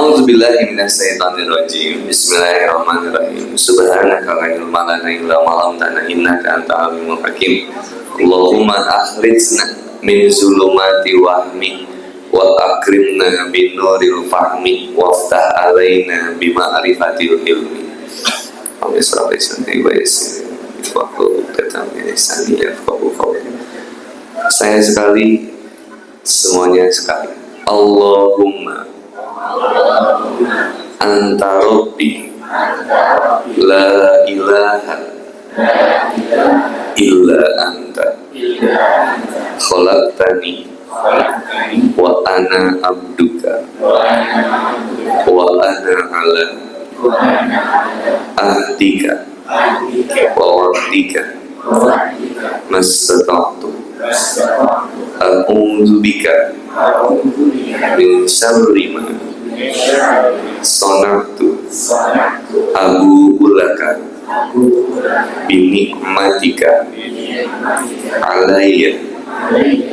A'udzubillahi minasyaitonirrajim. Bismillahirrahmanirrahim. Subhanaka la ilma lana illa ma 'allamtana innaka antal alimul hakim. Allahumma akhrijna min zulumati wahmi wa akrimna bin nuril fahmi waftah alaina bima arifatil ilmi. Amin. Saya sekali, semuanya sekali. Allahumma anta rabbi la ilaha illa anta khalaqtani wa ana abduka wa ana ala ahdika wa wa'dika mastata'tu a'udzu bika min syarri ma sana'tu abu'u laka binikmatika alayya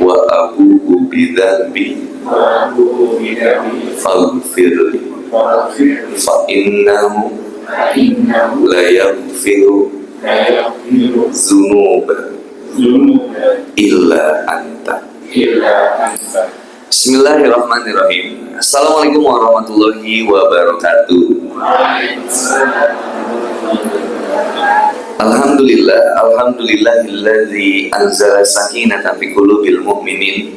wa abu'u bidzambi faghfirli fa innahu la yaghfiru dzunuba illa anta. Bismillahirrahmanirrahim. Assalamualaikum warahmatullahi wabarakatuh. Alhamdulillahilladzi anzala sakinata fi qulubil mu'minin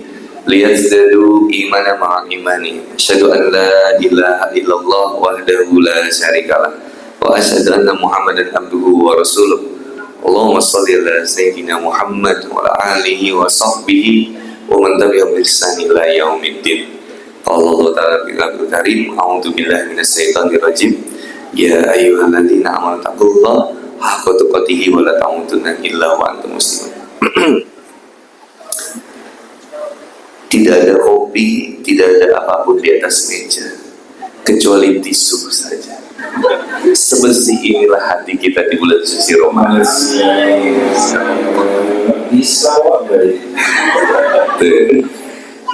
liyazdadu imanan ma'a imani. Asyhadu an la ilaha illallah wahdahu la syarikalah wa asyhadu anna Muhammadan abduhu wa rasuluh. Allahumma shalli ala sayyidina Muhammad wa ala alihi wa sahbihi wa man tabi'ahum bi ihsan ila yaumiddin. Allah Ta'ala bil karim. A'udzu billahi minasyaitonir rajim. Ya ayyuhalladzina amanu taqullaha haqqa tuqatih wa la tamutunna illa wa antum muslimun. Tidak ada kopi, tidak ada apapun di atas meja kecuali tisu saja. Sebersih inilah hati kita di bulan suci Ramadan.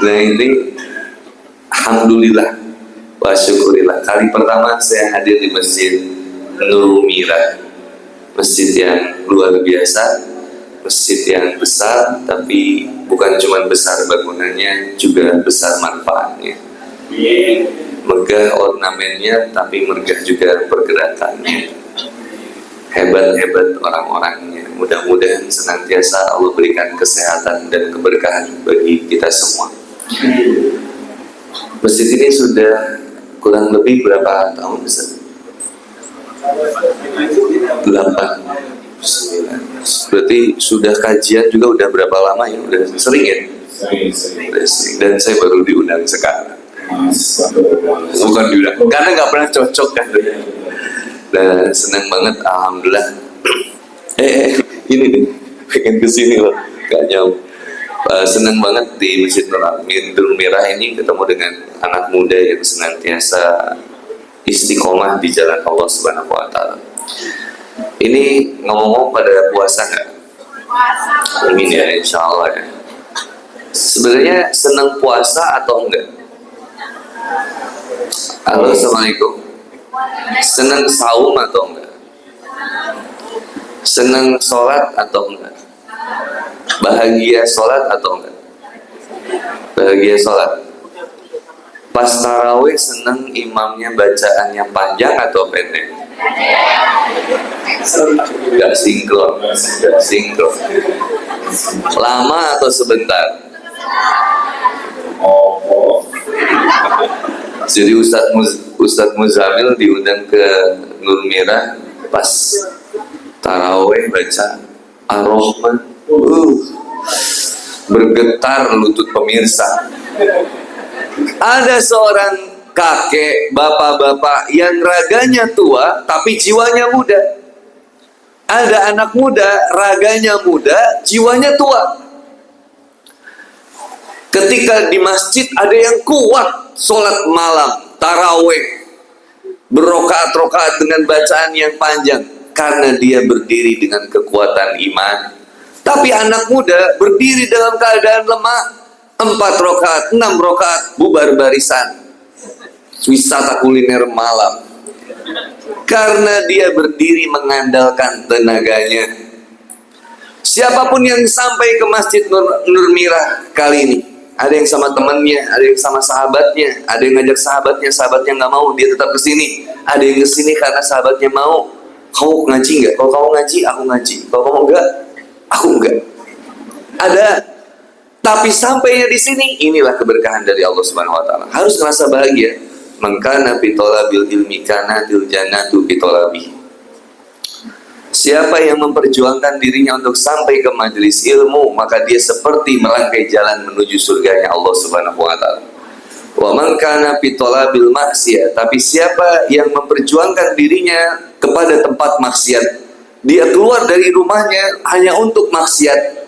Nah ini alhamdulillah wa syukurillah, kali pertama saya hadir di Masjid Nurul Mira, masjid yang luar biasa, masjid yang besar, tapi bukan cuma besar bangunannya, juga besar manfaatnya. Megah ornamennya, tapi megah juga pergerakannya. Hebat-hebat orang-orangnya. Mudah-mudahan senantiasa Allah berikan kesehatan dan keberkahan bagi kita semua. Masjid ini sudah kurang lebih berapa tahun? 8, 9. Berarti sudah kajian juga udah berapa lama ya? Udah sering ya? Sering. Dan saya baru diundang sekarang. Bukan diundang, karena nggak pernah cocok kan. Dan senang banget, alhamdulillah. Ini nih, pengen kesini loh, gak nyampe. Senang banget di Masjid Nurul Merah ini ketemu dengan anak muda yang senantiasa istiqomah di jalan Allah Subhanahu Wa Taala. Ini ngomong-ngomong pada puasa nggak? Amin ya, insya Allah ya. Sebenarnya senang puasa atau enggak? Halo, assalamualaikum. Senang saum atau enggak? Senang sholat atau enggak? Bahagia sholat atau enggak? Bahagia sholat. Pas tarawih senang imamnya bacaannya panjang atau pendek? Enggak sinkron. Lama atau sebentar? Jadi Ustadz Muzamil diundang ke Nur Mira pas taraweh baca Ar-Rahman. Bergetar lutut pemirsa. Ada seorang kakek, bapak-bapak yang raganya tua tapi jiwanya muda. Ada anak muda, raganya muda, jiwanya tua. Ketika di masjid ada yang kuat sholat malam, taraweh, berokaat-rokaat dengan bacaan yang panjang, karena dia berdiri dengan kekuatan iman. Tapi anak muda berdiri dalam keadaan lemah, 4 rokaat, 6 rokaat, bubar barisan. wisata kuliner malam. Karena dia berdiri mengandalkan tenaganya. Siapapun yang sampai ke Masjid Nur Mirah kali ini, ada yang sama temannya, ada yang sama sahabatnya, ada yang ngajak sahabatnya nggak mau, dia tetap kesini. Ada yang kesini karena sahabatnya mau. Kamu ngaji nggak? Kalau kamu ngaji, aku ngaji. Kalau kamu enggak, aku enggak. Ada. Tapi sampainya di sini, inilah keberkahan dari Allah Subhanahu Wa Taala. Harus merasa bahagia. Mangkana bitolabil ilmi kanatil jannatu bitolabi. Siapa yang memperjuangkan dirinya untuk sampai ke majelis ilmu, maka dia seperti melangkai jalan menuju surganya Allah Subhanahu Wa Taala. Wa man kana bitolabil maksiat. Tapi siapa yang memperjuangkan dirinya kepada tempat maksiat, dia keluar dari rumahnya hanya untuk maksiat.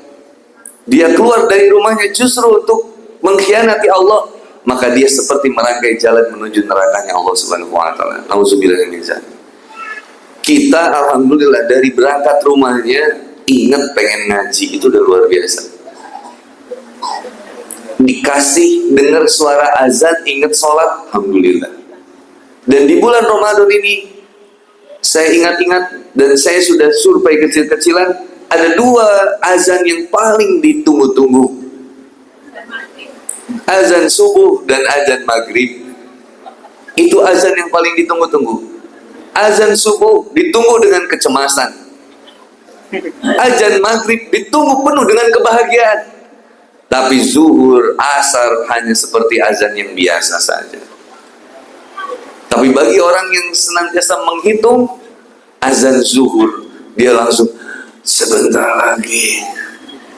Dia keluar dari rumahnya justru untuk mengkhianati Allah, maka dia seperti merangkai jalan menuju nerakanya Allah Subhanahu Wa Taala. Nauzubillah min dzalik. Kita alhamdulillah dari berangkat rumahnya ingat pengen ngaji, itu udah luar biasa. Dikasih dengar suara azan ingat sholat, alhamdulillah. Dan di bulan Ramadan ini saya ingat-ingat dan saya sudah survei kecil-kecilan, ada 2 azan yang paling ditunggu-tunggu. Azan subuh dan azan maghrib. Itu azan yang paling ditunggu-tunggu. Azan subuh ditunggu dengan kecemasan. Azan maghrib ditunggu penuh dengan kebahagiaan. Tapi zuhur, asar hanya seperti azan yang biasa saja. Tapi bagi orang yang senantiasa menghitung azan zuhur, dia langsung sebentar lagi.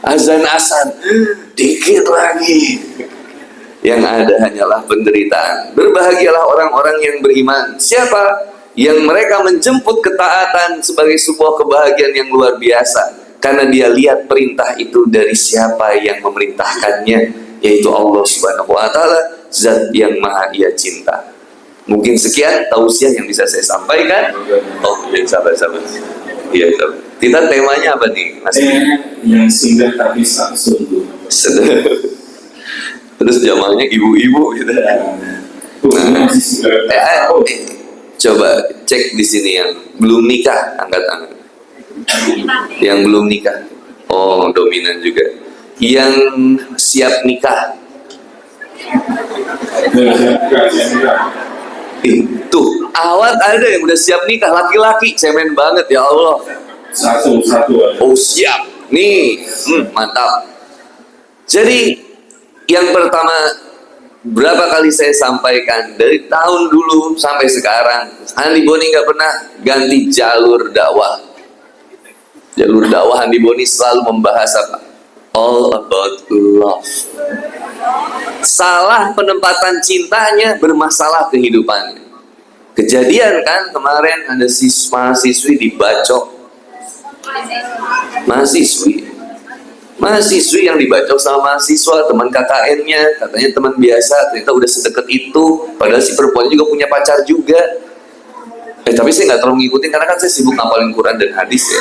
Azan asar, dikit lagi. Yang ada hanyalah penderitaan. Berbahagialah orang-orang yang beriman. Siapa? Yang mereka menjemput ketaatan sebagai sebuah kebahagiaan yang luar biasa. Karena dia lihat perintah itu dari siapa yang memerintahkannya, yaitu Allah Subhanahu Wa Taala, Zat yang Maha Ia cinta. Mungkin sekian tausiah yang bisa saya sampaikan. Oh, sabar-sabar. Iya, kita temanya apa nih, Mas? Yang singgah tapi sungguh. Terus jamaahnya ibu-ibu gitu. Nah, coba cek di sini yang belum nikah, angkat tangan. Yang belum nikah, oh dominan juga. Yang siap nikah, tuh awat ada yang udah siap nikah, laki-laki, cemen banget ya Allah. Satu. Oh siap, nih, mantap. Jadi yang pertama, berapa kali saya sampaikan dari tahun dulu sampai sekarang, Andi Boni nggak pernah ganti jalur dakwah. Jalur dakwah Andi Boni selalu membahas apa? All about love. Salah penempatan cintanya, bermasalah kehidupannya. Kejadian kan kemarin ada mahasiswi dibacok. Mahasiswi yang dibacok sama mahasiswa, teman KKN-nya, katanya teman biasa, ternyata udah sedekat itu. Padahal si perempuan juga punya pacar juga. Tapi saya nggak terlalu ngikutin karena kan saya sibuk ngapalin Quran dan hadis ya.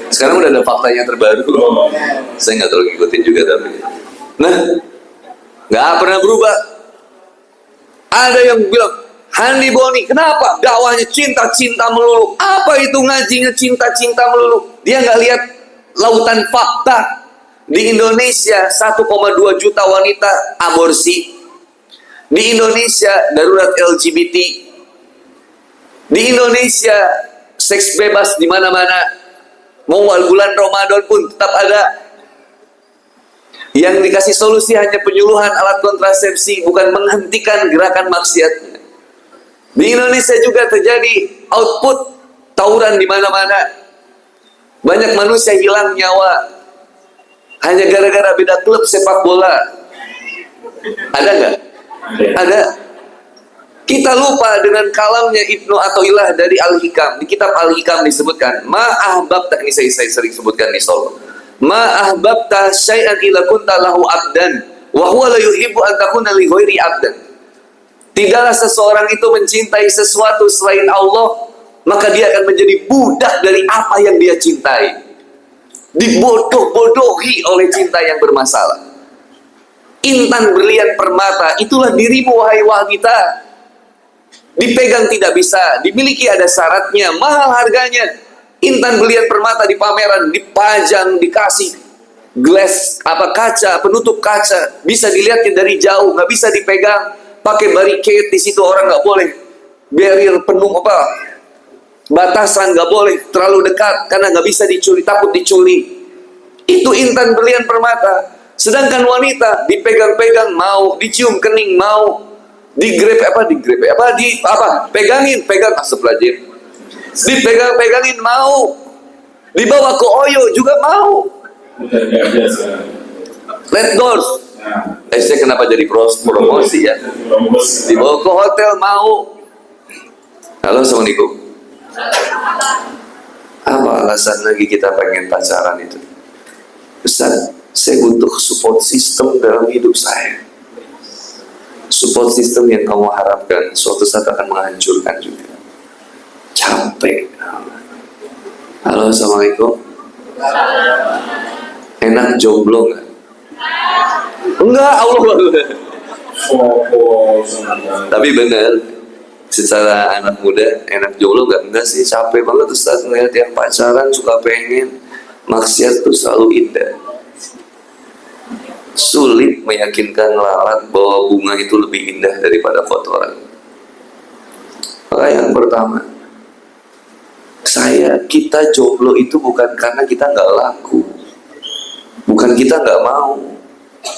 Sekarang udah ada faktanya terbaru. Saya nggak terlalu ngikutin juga tapi. Nah, nggak pernah berubah. Ada yang bilang, Andi Boni, kenapa dakwahnya cinta-cinta melulu? Apa itu ngajinya cinta-cinta melulu? Dia nggak lihat lautan fakta. Di Indonesia 1,2 juta wanita aborsi. Di Indonesia darurat LGBT. Di Indonesia seks bebas di mana-mana. Mau bulan Ramadan pun tetap ada. Yang dikasih solusi hanya penyuluhan alat kontrasepsi, bukan menghentikan gerakan maksiatnya. Di Indonesia juga terjadi output tawuran di mana-mana. Banyak manusia hilang nyawa hanya gara-gara beda klub sepak bola. Ada nggak? Ada. Kita lupa dengan kalamnya Ibnu Athaillah dari Al-Hikam. Di kitab Al-Hikam disebutkan, ma ahbabta, ini saya sering sebutkan di Solo. Ma ahbabta syai'an ila kunta lahu abdan wa huwa la yuhibbu an takuna li ghairi abdan. Tidaklah seseorang itu mencintai sesuatu selain Allah, maka dia akan menjadi budak dari apa yang dia cintai. Dibodoh-bodohi oleh cinta yang bermasalah. Intan berlian permata, itulah dirimu wahai wanita. Dipegang tidak bisa, dimiliki ada syaratnya, mahal harganya. Intan berlian permata di pameran, dipajang, dikasih glass kaca, penutup kaca, bisa dilihatnya dari jauh, nggak bisa dipegang, pakai barricade di situ, orang nggak boleh, barrier penuh batasan, nggak boleh terlalu dekat karena nggak bisa dicuri, takut dicuri. Itu intan berlian permata. Sedangkan wanita dipegang-pegang mau, dicium kening mau, pegangin, astagfirullahaladzim, dipegang-pegangin mau, dibawa ke Oyo juga mau. Red Doors, saya kenapa jadi promosi ya? Dibawa ke hotel mau. Halo, assalamualaikum. Apa alasan lagi kita pengen pacaran itu? Ustaz, saya butuh support system dalam hidup saya. Support system yang kamu harapkan suatu saat akan menghancurkan juga. Capek. Halo, assalamualaikum. Enak jomblo nggak? Enggak, Allah. Tapi benar, secara anak muda enak jomblo nggak? Enggak sih, capek banget Ustaz ngeliat yang pacaran suka pengen maksiat tuh selalu indah. Sulit meyakinkan lalat bahwa bunga itu lebih indah daripada kotoran. Maka yang pertama, kita jomblo itu bukan karena kita nggak laku, bukan kita nggak mau,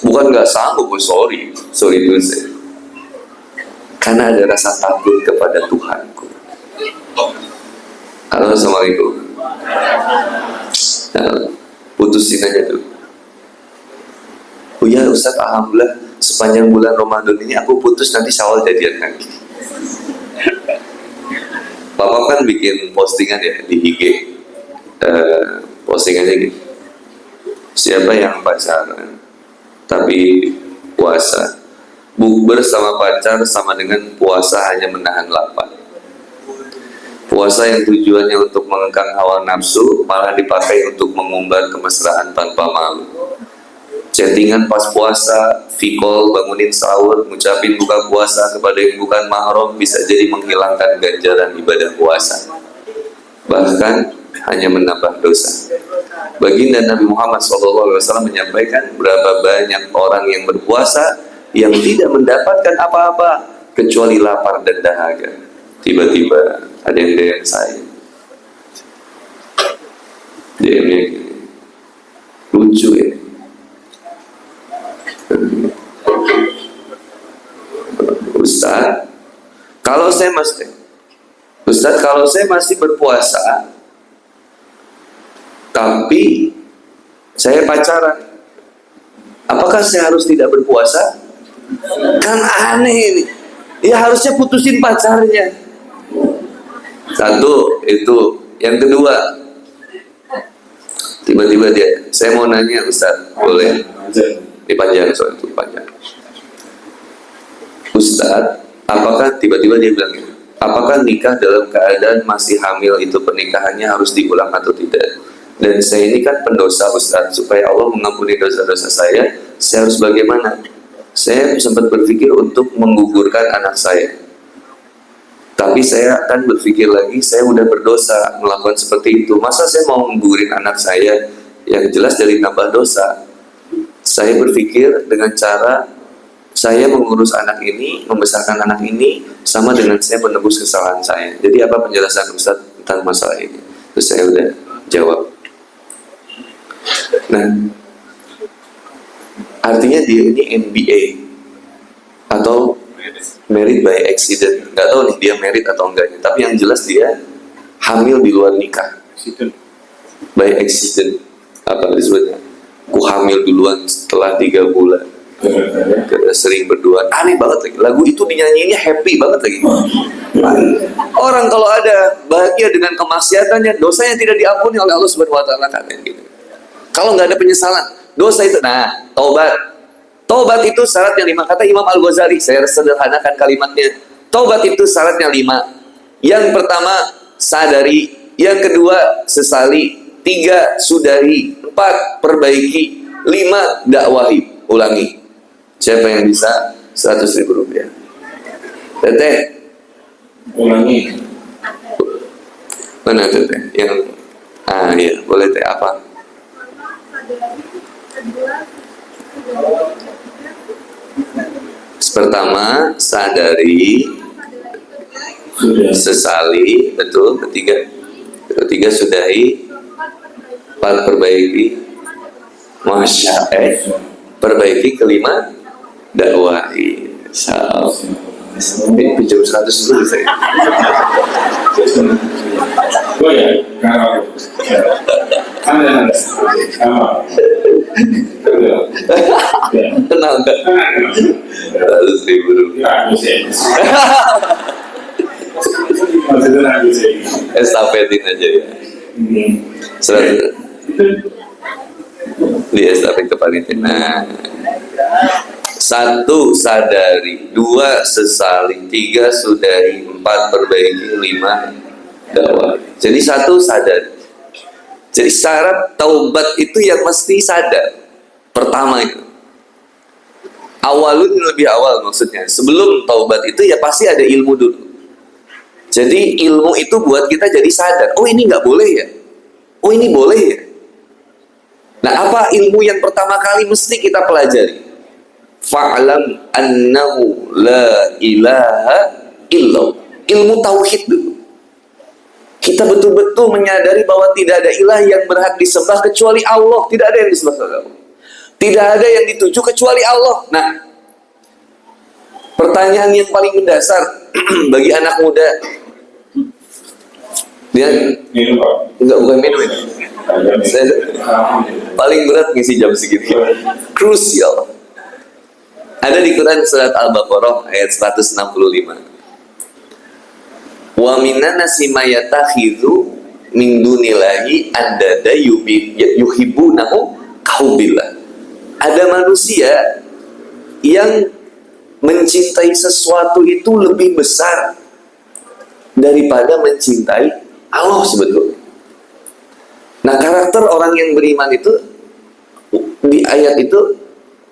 bukan nggak sanggup, sorry itu saya. Karena ada rasa takut kepada Tuhanku. Halo, assalamualaikum. Nah, putusin aja tuh. Oh ya Ustaz, alhamdulillah sepanjang bulan Ramadan ini aku putus, nanti Syawal jadian lagi. Bapak kan bikin postingan ya di IG, postingannya gitu. Siapa yang pacaran tapi puasa, bukber sama pacar sama dengan puasa hanya menahan lapar. Puasa yang tujuannya untuk mengekang hawa nafsu malah dipakai untuk mengumbar kemesraan tanpa malu. Chattingan pas puasa, vikol, bangunin sahur, ngucapin buka puasa kepada yang bukan mahram bisa jadi menghilangkan ganjaran ibadah puasa, bahkan hanya menambah dosa. Baginda Nabi Muhammad SAW menyampaikan berapa banyak orang yang berpuasa yang tidak mendapatkan apa-apa kecuali lapar dan dahaga. Tiba-tiba ada yang DM saya, DM-nya gini, lucu ya. Ustaz, kalau saya masih berpuasa tapi saya pacaran, apakah saya harus tidak berpuasa? Kan aneh ini. Ya harusnya putusin pacarnya. Satu, itu. Yang kedua, tiba-tiba dia, saya mau nanya Ustaz, boleh? Dipanjang soal itu, panjang. Ustaz, apakah tiba-tiba dia bilang gitu, apakah nikah dalam keadaan masih hamil itu pernikahannya harus diulang atau tidak? Dan saya ini kan pendosa Ustaz, supaya Allah mengampuni dosa-dosa saya harus bagaimana? Saya sempat berpikir untuk menggugurkan anak saya, tapi saya akan berpikir lagi, saya udah berdosa melakukan seperti itu. Masa saya mau menggugurin anak saya? Yang jelas dari tambah dosa. Saya berpikir dengan cara saya mengurus anak ini, membesarkan anak ini, sama dengan saya menebus kesalahan saya. Jadi apa penjelasan Ustaz tentang masalah ini? Terus saya udah jawab. Nah, artinya dia ini MBA atau married by accident. Nggak tahu nih dia married atau enggaknya, tapi yang jelas dia hamil di luar nikah. By accident. Apa disebutnya? Ku hamil duluan setelah 3 bulan. Karena sering berdua. Aneh banget lagi. Lagu itu dinyanyinya happy banget lagi. Orang kalau ada bahagia dengan kemaksiatannya, dosanya tidak diampuni oleh Allah Subhanahu wa taala, kan gitu. Kalau nggak ada penyesalan, dosa itu, nah, taubat. Taubat itu syaratnya 5. Kata Imam Al-Ghazali, saya sederhanakan kalimatnya. Taubat itu syaratnya 5. Yang pertama, sadari. Yang kedua, sesali. 3, sudahi. 4, perbaiki. 5, dakwahi. Ulangi. Siapa yang bisa? 100.000 rupiah. Teteh, Ulangi. mana teteh? Yang iya, boleh teh apa? Pertama, sadari, Sudah. sesali, betul. Ketiga sudahi, 4 perbaiki, perbaiki, kelima dakwahi. Pinjam 100 dulu saya. Oh ya, kalau Anda sama. Kenal nggak? 100.000 rupiah. Estafetin aja ya. 100. Di estafet ke panitia. Nah, 1 sadari, 2 sesali, 3 sudahi, 4 perbaiki, 5 dakwah. Jadi 1 sadari. Jadi syarat taubat itu yang mesti sadar. Pertama itu. Awalun lebih awal maksudnya. Sebelum taubat itu ya pasti ada ilmu dulu. Jadi ilmu itu buat kita jadi sadar. Oh ini nggak boleh ya. Oh ini boleh ya. Nah apa ilmu yang pertama kali mesti kita pelajari? Fa'lam annahu la ilaha illallah. Ilmu tauhid dulu. Kita betul-betul menyadari bahwa tidak ada ilah yang berhak disembah kecuali Allah. Tidak ada yang disembah kecuali Allah. Tidak ada yang dituju kecuali Allah. Nah, pertanyaan yang paling mendasar bagi anak muda, dia enggak, bukan minum ini. Paling berat ngisi jam segini. Krusial. Ada di Quran surat Al-Baqarah ayat 165. Wa minan nasi mayatakhidhu min dunillahi andada yuhibbunahu kahubbillah. Ada manusia yang mencintai sesuatu itu lebih besar daripada mencintai Allah sebetulnya. Nah, karakter orang yang beriman itu di ayat itu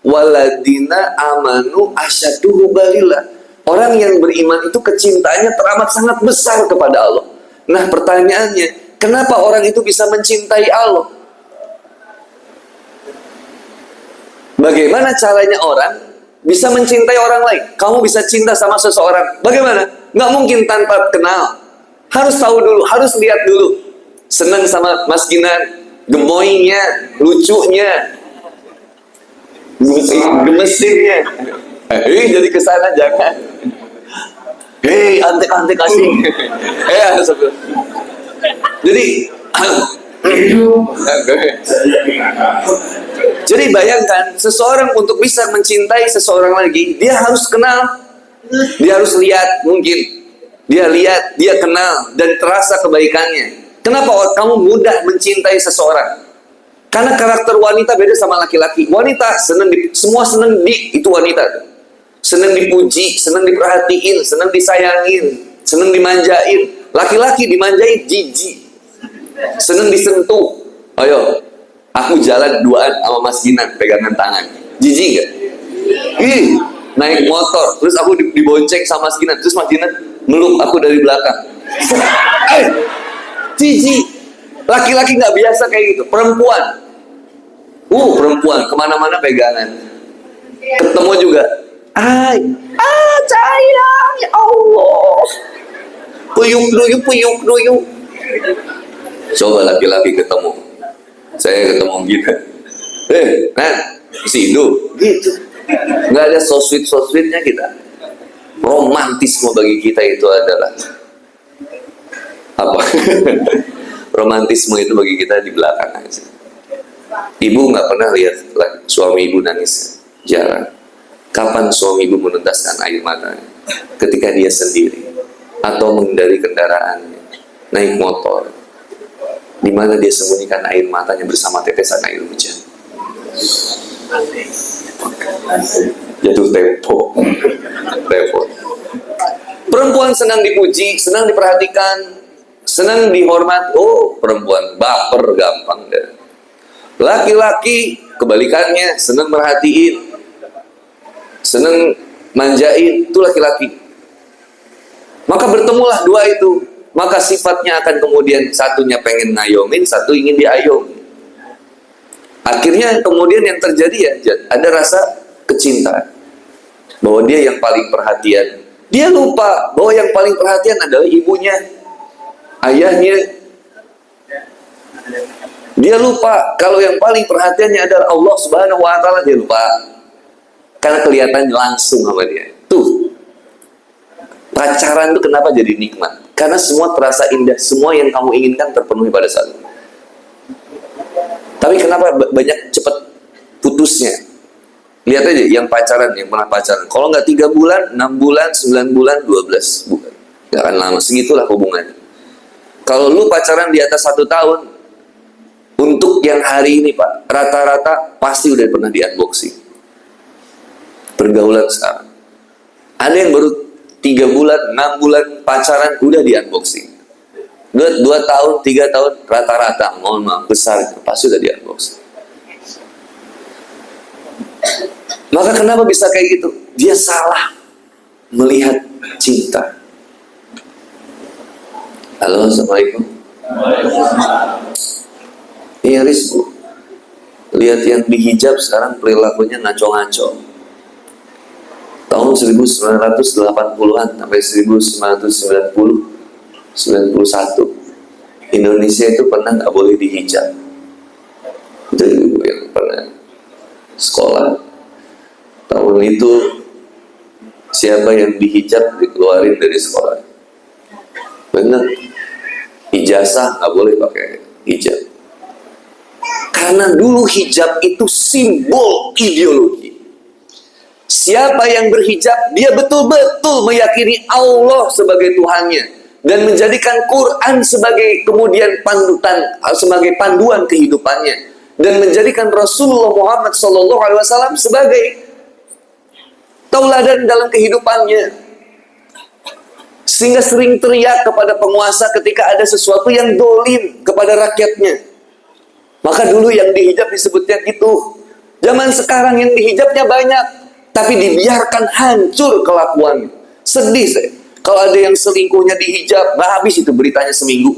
waladina amanu asyaddu hubbalillah. Orang yang beriman itu kecintaannya teramat sangat besar kepada Allah. Nah pertanyaannya, kenapa orang itu bisa mencintai Allah? Bagaimana caranya orang bisa mencintai orang lain? Kamu bisa cinta sama seseorang, bagaimana? Nggak mungkin tanpa kenal. Harus tahu dulu, harus lihat dulu. Senang sama Mas Ginan, gemoynya, lucunya, gemesinnya. Jadi kesana jangan. Antek-antek asing. Jadi bayangkan, seseorang untuk bisa mencintai seseorang lagi, dia harus kenal, dia harus lihat, mungkin dia lihat, dia kenal, dan terasa kebaikannya. Kenapa kamu mudah mencintai seseorang? Karena karakter wanita beda sama laki-laki. Wanita semua seneng itu wanita. Senang dipuji, senang diperhatiin, senang disayangin, senang dimanjain. Laki-laki dimanjain jijik, senang disentuh. Ayo, aku jalan duaan sama Mas Ginan, pegangan tangan, jijik gak? Naik motor, terus aku dibonceng sama Mas Ginan, terus Mas Ginan meluk aku dari belakang. Jijik. Laki-laki nggak biasa kayak gitu. Perempuan, perempuan kemana-mana pegangan, ketemu juga. Sayang, ya Allah. Puyuk duyuk. Coba laki-laki ketemu. Saya ketemu gitu. Nan, Sidu, gitu. Nggak ada so sweetnya kita. Romantisme bagi kita itu adalah apa? Romantisme itu bagi kita di belakang aja. Ibu nggak pernah lihat suami ibu nangis, jarang. Kapan suami ibu menuntaskan air matanya? Ketika dia sendiri atau menghindari kendaraannya, naik motor, di mana dia sembunyikan air matanya bersama tetesan air hujan. Jatuh tempo. Perempuan senang dipuji, senang diperhatikan, senang dihormat. Perempuan baper gampang deh. Laki-laki kebalikannya, senang merhatiin. seneng manjain, itu laki-laki. Maka bertemulah dua itu. Maka sifatnya akan kemudian satunya pengen ngayomin, satu ingin diayomi. Akhirnya kemudian yang terjadi ya ada rasa kecintaan, bahwa dia yang paling perhatian. Dia lupa bahwa yang paling perhatian adalah ibunya, ayahnya. Dia lupa kalau yang paling perhatiannya adalah Allah Subhanahu wa Ta'ala. Dia lupa karena kelihatan langsung sama dia. Tuh, pacaran itu kenapa jadi nikmat? Karena semua terasa indah, semua yang kamu inginkan terpenuhi pada saat itu. Tapi kenapa banyak cepat putusnya? Lihat aja yang pacaran, yang pernah pacaran. Kalau nggak 3 bulan, 6 bulan, 9 bulan, 12 bulan. Nggak akan lama, segitulah hubungannya. Kalau lu pacaran di atas 1 tahun, untuk yang hari ini Pak, rata-rata pasti udah pernah di unboxing. Pergaulan sekarang. Ada yang baru 3 bulan, 6 bulan pacaran udah di unboxing. 2 tahun, 3 tahun, rata-rata, mohon maaf, besar, pasti udah di unboxing. Maka kenapa bisa kayak gitu? Dia salah melihat cinta. Halo, Assalamualaikum. Iya, Rizku. Lihat yang dihijab sekarang perilakunya ngaco-ngaco. Tahun 1980-an sampai 1990, 91, Indonesia itu pernah nggak boleh dihijab. Itu ibu yang pernah sekolah. Tahun itu siapa yang dihijab dikeluarin dari sekolah. Benar. Ijazah nggak boleh pakai hijab. Karena dulu hijab itu simbol ideologi. Siapa yang berhijab, dia betul-betul meyakini Allah sebagai Tuhannya dan menjadikan Quran sebagai kemudian panutan, sebagai panduan kehidupannya, dan menjadikan Rasulullah Muhammad SAW sebagai tauladan dalam kehidupannya. Sehingga sering teriak kepada penguasa ketika ada sesuatu yang dolim kepada rakyatnya. Maka dulu yang dihijab disebutnya gitu. Zaman sekarang yang dihijabnya banyak, tapi dibiarkan hancur kelakuan. Sedih saya. Kalau ada yang selingkuhnya dihijab, nggak habis itu beritanya seminggu.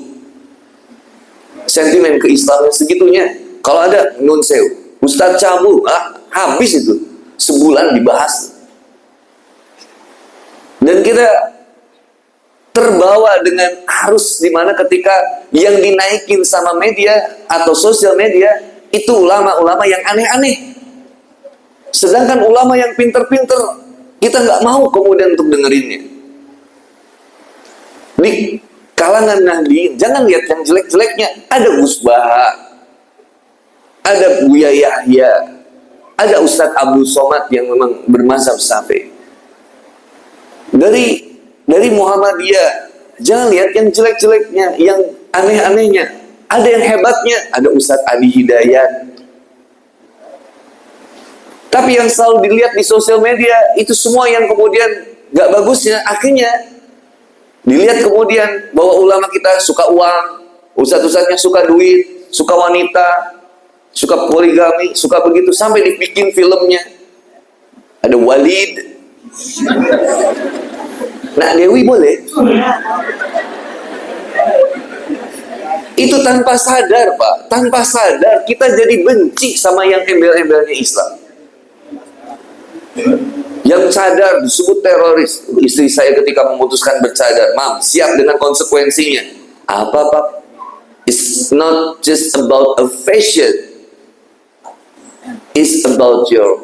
Sentimen keislaman segitunya. Kalau ada nun sewu, Ustadz cabul, habis itu. Sebulan dibahas. Dan kita terbawa dengan arus di mana ketika yang dinaikin sama media atau sosial media itu ulama-ulama yang aneh-aneh. Sedangkan ulama yang pinter-pinter kita nggak mau kemudian untuk dengerinnya. Di kalangan nahdien, jangan lihat yang jelek-jeleknya. Ada Gus Baha, ada Buya Yahya, ada Ustadz Abdul Somad yang memang bermazhab Syafi'i. Dari Muhammadiyah, jangan lihat yang jelek-jeleknya, yang aneh-anehnya. Ada yang hebatnya, ada Ustadz Adi Hidayat. Tapi yang selalu dilihat di sosial media, itu semua yang kemudian gak bagusnya. Akhirnya, dilihat kemudian bahwa ulama kita suka uang, ustadz-ustadznya suka duit, suka wanita, suka poligami, suka begitu, sampai dibikin filmnya. Ada Walid. Nak Dewi boleh? Itu tanpa sadar Pak, tanpa sadar kita jadi benci sama yang embel-embelnya Islam. Yang cadar disebut teroris. Istri saya ketika memutuskan bercadar, Mam, siap dengan konsekuensinya. Apa Pak? It's not just about a fashion. It's about your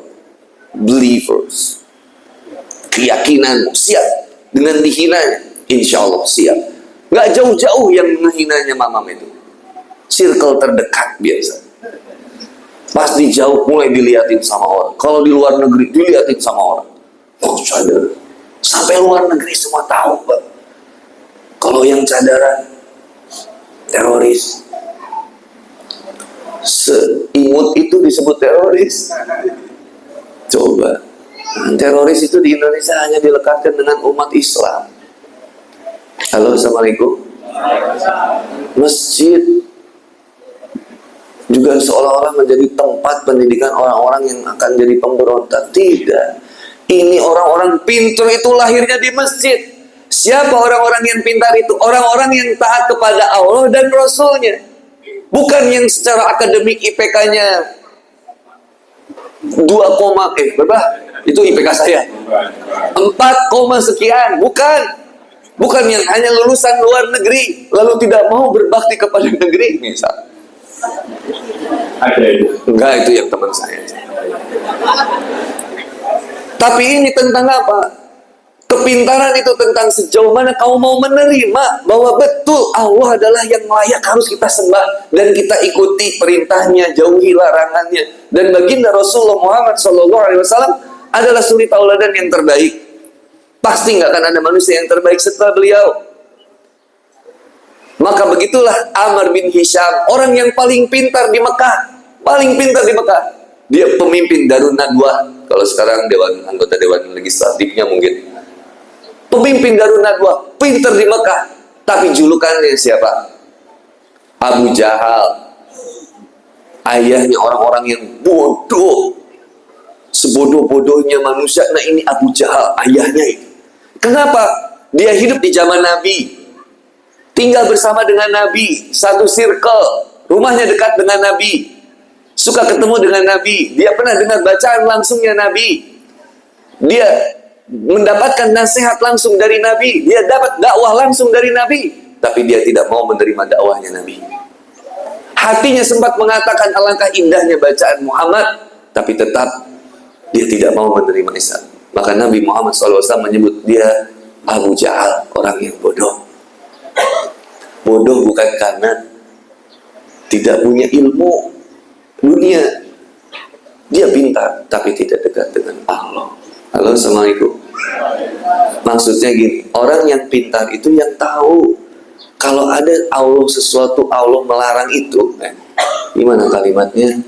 believers. Keyakinanmu, siap. Dengan dihinanya, insya Allah siap. Nggak jauh-jauh yang menghinanya mamam itu. Circle terdekat biasa. Pas di jauh mulai dilihatin sama orang. Kalau di luar negeri dilihatin sama orang. Oh cadar. Sampai luar negeri semua tahu Pak. Kalau yang cadaran teroris. Seimut itu disebut teroris. Coba. Teroris itu di Indonesia hanya dilekatkan dengan umat Islam. Halo, Assalamualaikum. Masjid juga seolah-olah menjadi tempat pendidikan orang-orang yang akan jadi pemberontak. Tidak. Ini orang-orang pintar itu lahirnya di masjid. Siapa orang-orang yang pintar itu? Orang-orang yang taat kepada Allah dan Rasulnya. Bukan yang secara akademik IPK-nya 2, berapa? Itu IPK saya 4, sekian. Bukan yang hanya lulusan luar negeri lalu tidak mau berbakti kepada negeri misal. Ada itu. Enggak, itu yang teman saya. Tapi ini tentang apa? Kepintaran itu tentang sejauh mana kau mau menerima bahwa betul Allah adalah yang layak harus kita sembah dan kita ikuti perintahnya, jauhi larangannya. Dan baginda Rasulullah Muhammad SAW adalah suri tauladan yang terbaik. Pasti nggak akan ada manusia yang terbaik setelah beliau. Maka begitulah Amr bin Hisham, orang yang paling pintar di Mekah. Paling pintar di Mekah. Dia pemimpin Darun Nadwah. Kalau sekarang anggota Dewan Legislatifnya mungkin. Pemimpin Darun Nadwah, pintar di Mekah. Tapi julukannya siapa? Abu Jahal. Ayahnya orang-orang yang bodoh. Sebodoh-bodohnya manusia. Nah ini Abu Jahal, ayahnya itu. Kenapa? Dia hidup di zaman Nabi. Tinggal bersama dengan Nabi. Satu circle. Rumahnya dekat dengan Nabi. Suka ketemu dengan Nabi. Dia pernah dengar bacaan langsungnya Nabi. Dia mendapatkan nasihat langsung dari Nabi. Dia dapat dakwah langsung dari Nabi. Tapi dia tidak mau menerima dakwahnya Nabi. Hatinya sempat mengatakan alangkah indahnya bacaan Muhammad. Tapi tetap dia tidak mau menerima Islam. Maka Nabi Muhammad SAW menyebut dia Abu Jahal, orang yang bodoh. Bodoh bukan karena tidak punya ilmu dunia. Dia pintar, tapi tidak dekat dengan Allah. Halo, Assalamualaikum. Maksudnya gini, orang yang pintar itu yang tahu kalau ada Allah sesuatu, Allah melarang itu. Gimana kalimatnya?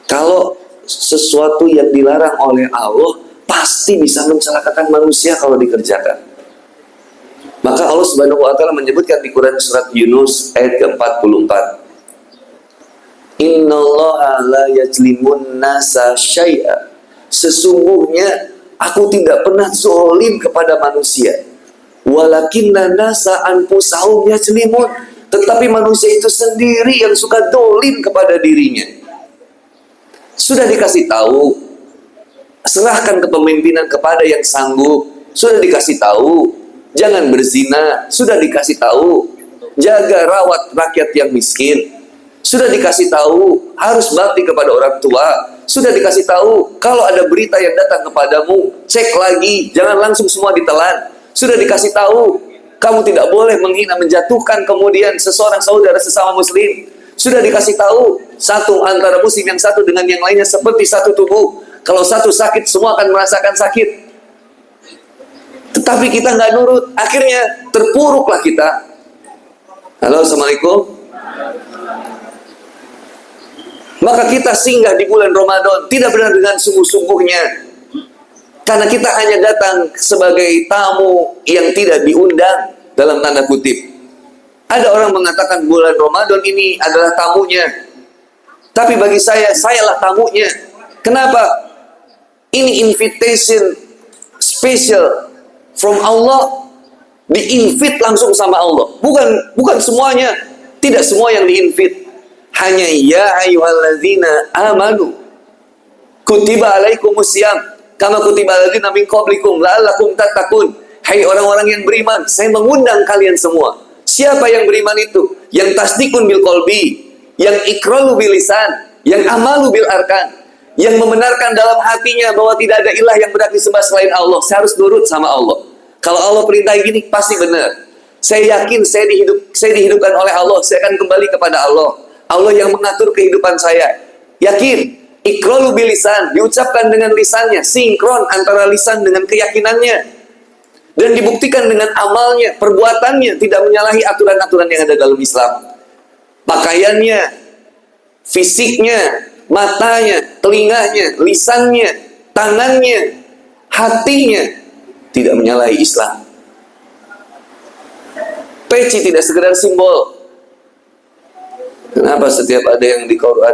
Kalau sesuatu yang dilarang oleh Allah pasti bisa mencelakakan manusia kalau dikerjakan. Maka Allah Subhanahu wa taala menyebutkan di Quran surat Yunus ayat ke-44. Innallaha la yajlimun nasa syai'a. Sesungguhnya aku tidak pernah zalim kepada manusia. Walakinna nasa anfusahum yajlimun. Tetapi manusia itu sendiri yang suka zalim kepada dirinya. Sudah dikasih tahu, serahkan kepemimpinan kepada yang sanggup. Sudah dikasih tahu, jangan berzina. Sudah dikasih tahu, jaga rawat rakyat yang miskin. Sudah dikasih tahu, harus bakti kepada orang tua. Sudah dikasih tahu, kalau ada berita yang datang kepadamu, cek lagi, jangan langsung semua ditelan. Sudah dikasih tahu, kamu tidak boleh menghina, menjatuhkan kemudian seseorang saudara sesama muslim. Sudah dikasih tahu, satu antara muslim yang satu dengan yang lainnya seperti satu tubuh. Kalau satu sakit, semua akan merasakan sakit. Tetapi kita nggak nurut, akhirnya terpuruklah kita. Halo, Assalamualaikum. Maka kita singgah di bulan Ramadan tidak benar dengan sungguh-sungguhnya. Karena kita hanya datang sebagai tamu yang tidak diundang dalam tanda kutip. Ada orang mengatakan bulan Ramadan ini adalah tamunya. Tapi bagi saya, sayalah tamunya. Kenapa? Ini invitation special from Allah. Di-invite langsung sama Allah. Bukan semuanya. Tidak semua yang di-invite. Hanya ya ayyuhalladzina amanu kutiba alaikumusiyam kama kutiba alladzina min qablikum la'allakum tattaqun. Hai orang-orang yang beriman, saya mengundang kalian semua. Siapa yang beriman itu? Yang tasdikun bil qalbi, yang iqralu bil lisan, yang amalu bil arkan, yang membenarkan dalam hatinya bahwa tidak ada ilah yang berhak disembah selain Allah. Saya harus nurut sama Allah. Kalau Allah perintah gini, pasti benar. Saya yakin saya dihidupkan oleh Allah, saya akan kembali kepada Allah. Allah yang mengatur kehidupan saya. Yakin, iqralu bil lisan, diucapkan dengan lisannya, sinkron antara lisan dengan keyakinannya. Dan dibuktikan dengan amalnya, perbuatannya, tidak menyalahi aturan-aturan yang ada dalam Islam. Pakaiannya, fisiknya, matanya, telinganya, lisannya, tangannya, hatinya, tidak menyalahi Islam. Peci tidak sekedar simbol. Kenapa setiap ada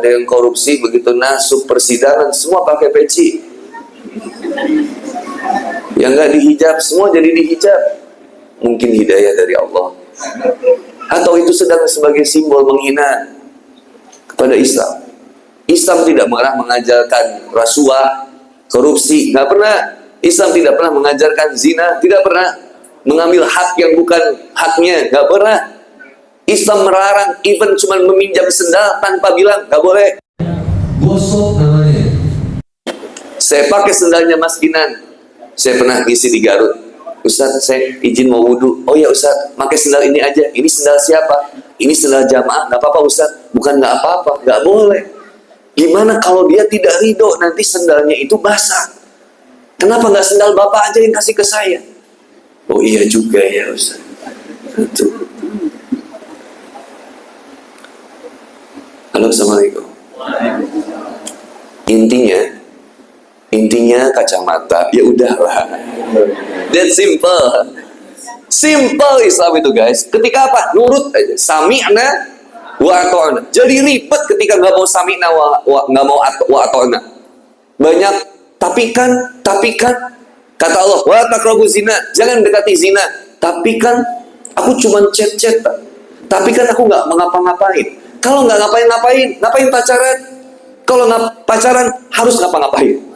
yang korupsi begitu masuk persidangan semua pakai peci? Yang nggak dihijab, semua jadi dihijab. Mungkin hidayah dari Allah. Atau itu sedang sebagai simbol menghina kepada Islam. Islam tidak pernah mengajarkan rasuah, korupsi, nggak pernah. Islam tidak pernah mengajarkan zina, tidak pernah mengambil hak yang bukan haknya, nggak pernah. Islam melarang, even cuma meminjam sendal tanpa bilang, nggak boleh. Gosok namanya. Saya pakai sendalnya Mas Ginan. Saya pernah ngisi di Garut. Ustaz, saya izin mau wudhu. Oh ya Ustaz, pakai sendal ini aja. Ini sendal siapa? Ini sendal jamaah. Nggak apa-apa Ustaz. Bukan nggak apa-apa, nggak boleh. Gimana kalau dia tidak ridho, nanti sendalnya itu basah? Kenapa nggak sendal Bapak aja yang kasih ke saya? Oh iya juga ya Ustaz. Betul. Halo, Assalamualaikum. Intinya kacamata. Ya udahlah. That simple Islam itu guys. Ketika apa? Nurut aja. Sami'na wa ata'na. Jadi ribet ketika nggak mau sami'na nggak mau wa ata'na. Banyak tapi kan kata Allah, wa taqrabu zina. Jangan dekati zina. Tapi kan aku cuma chat-chat. Tapi kan aku nggak ngapa-ngapain. Kalau nggak ngapain pacaran? Kalau nggak pacaran harus ngapa-ngapain.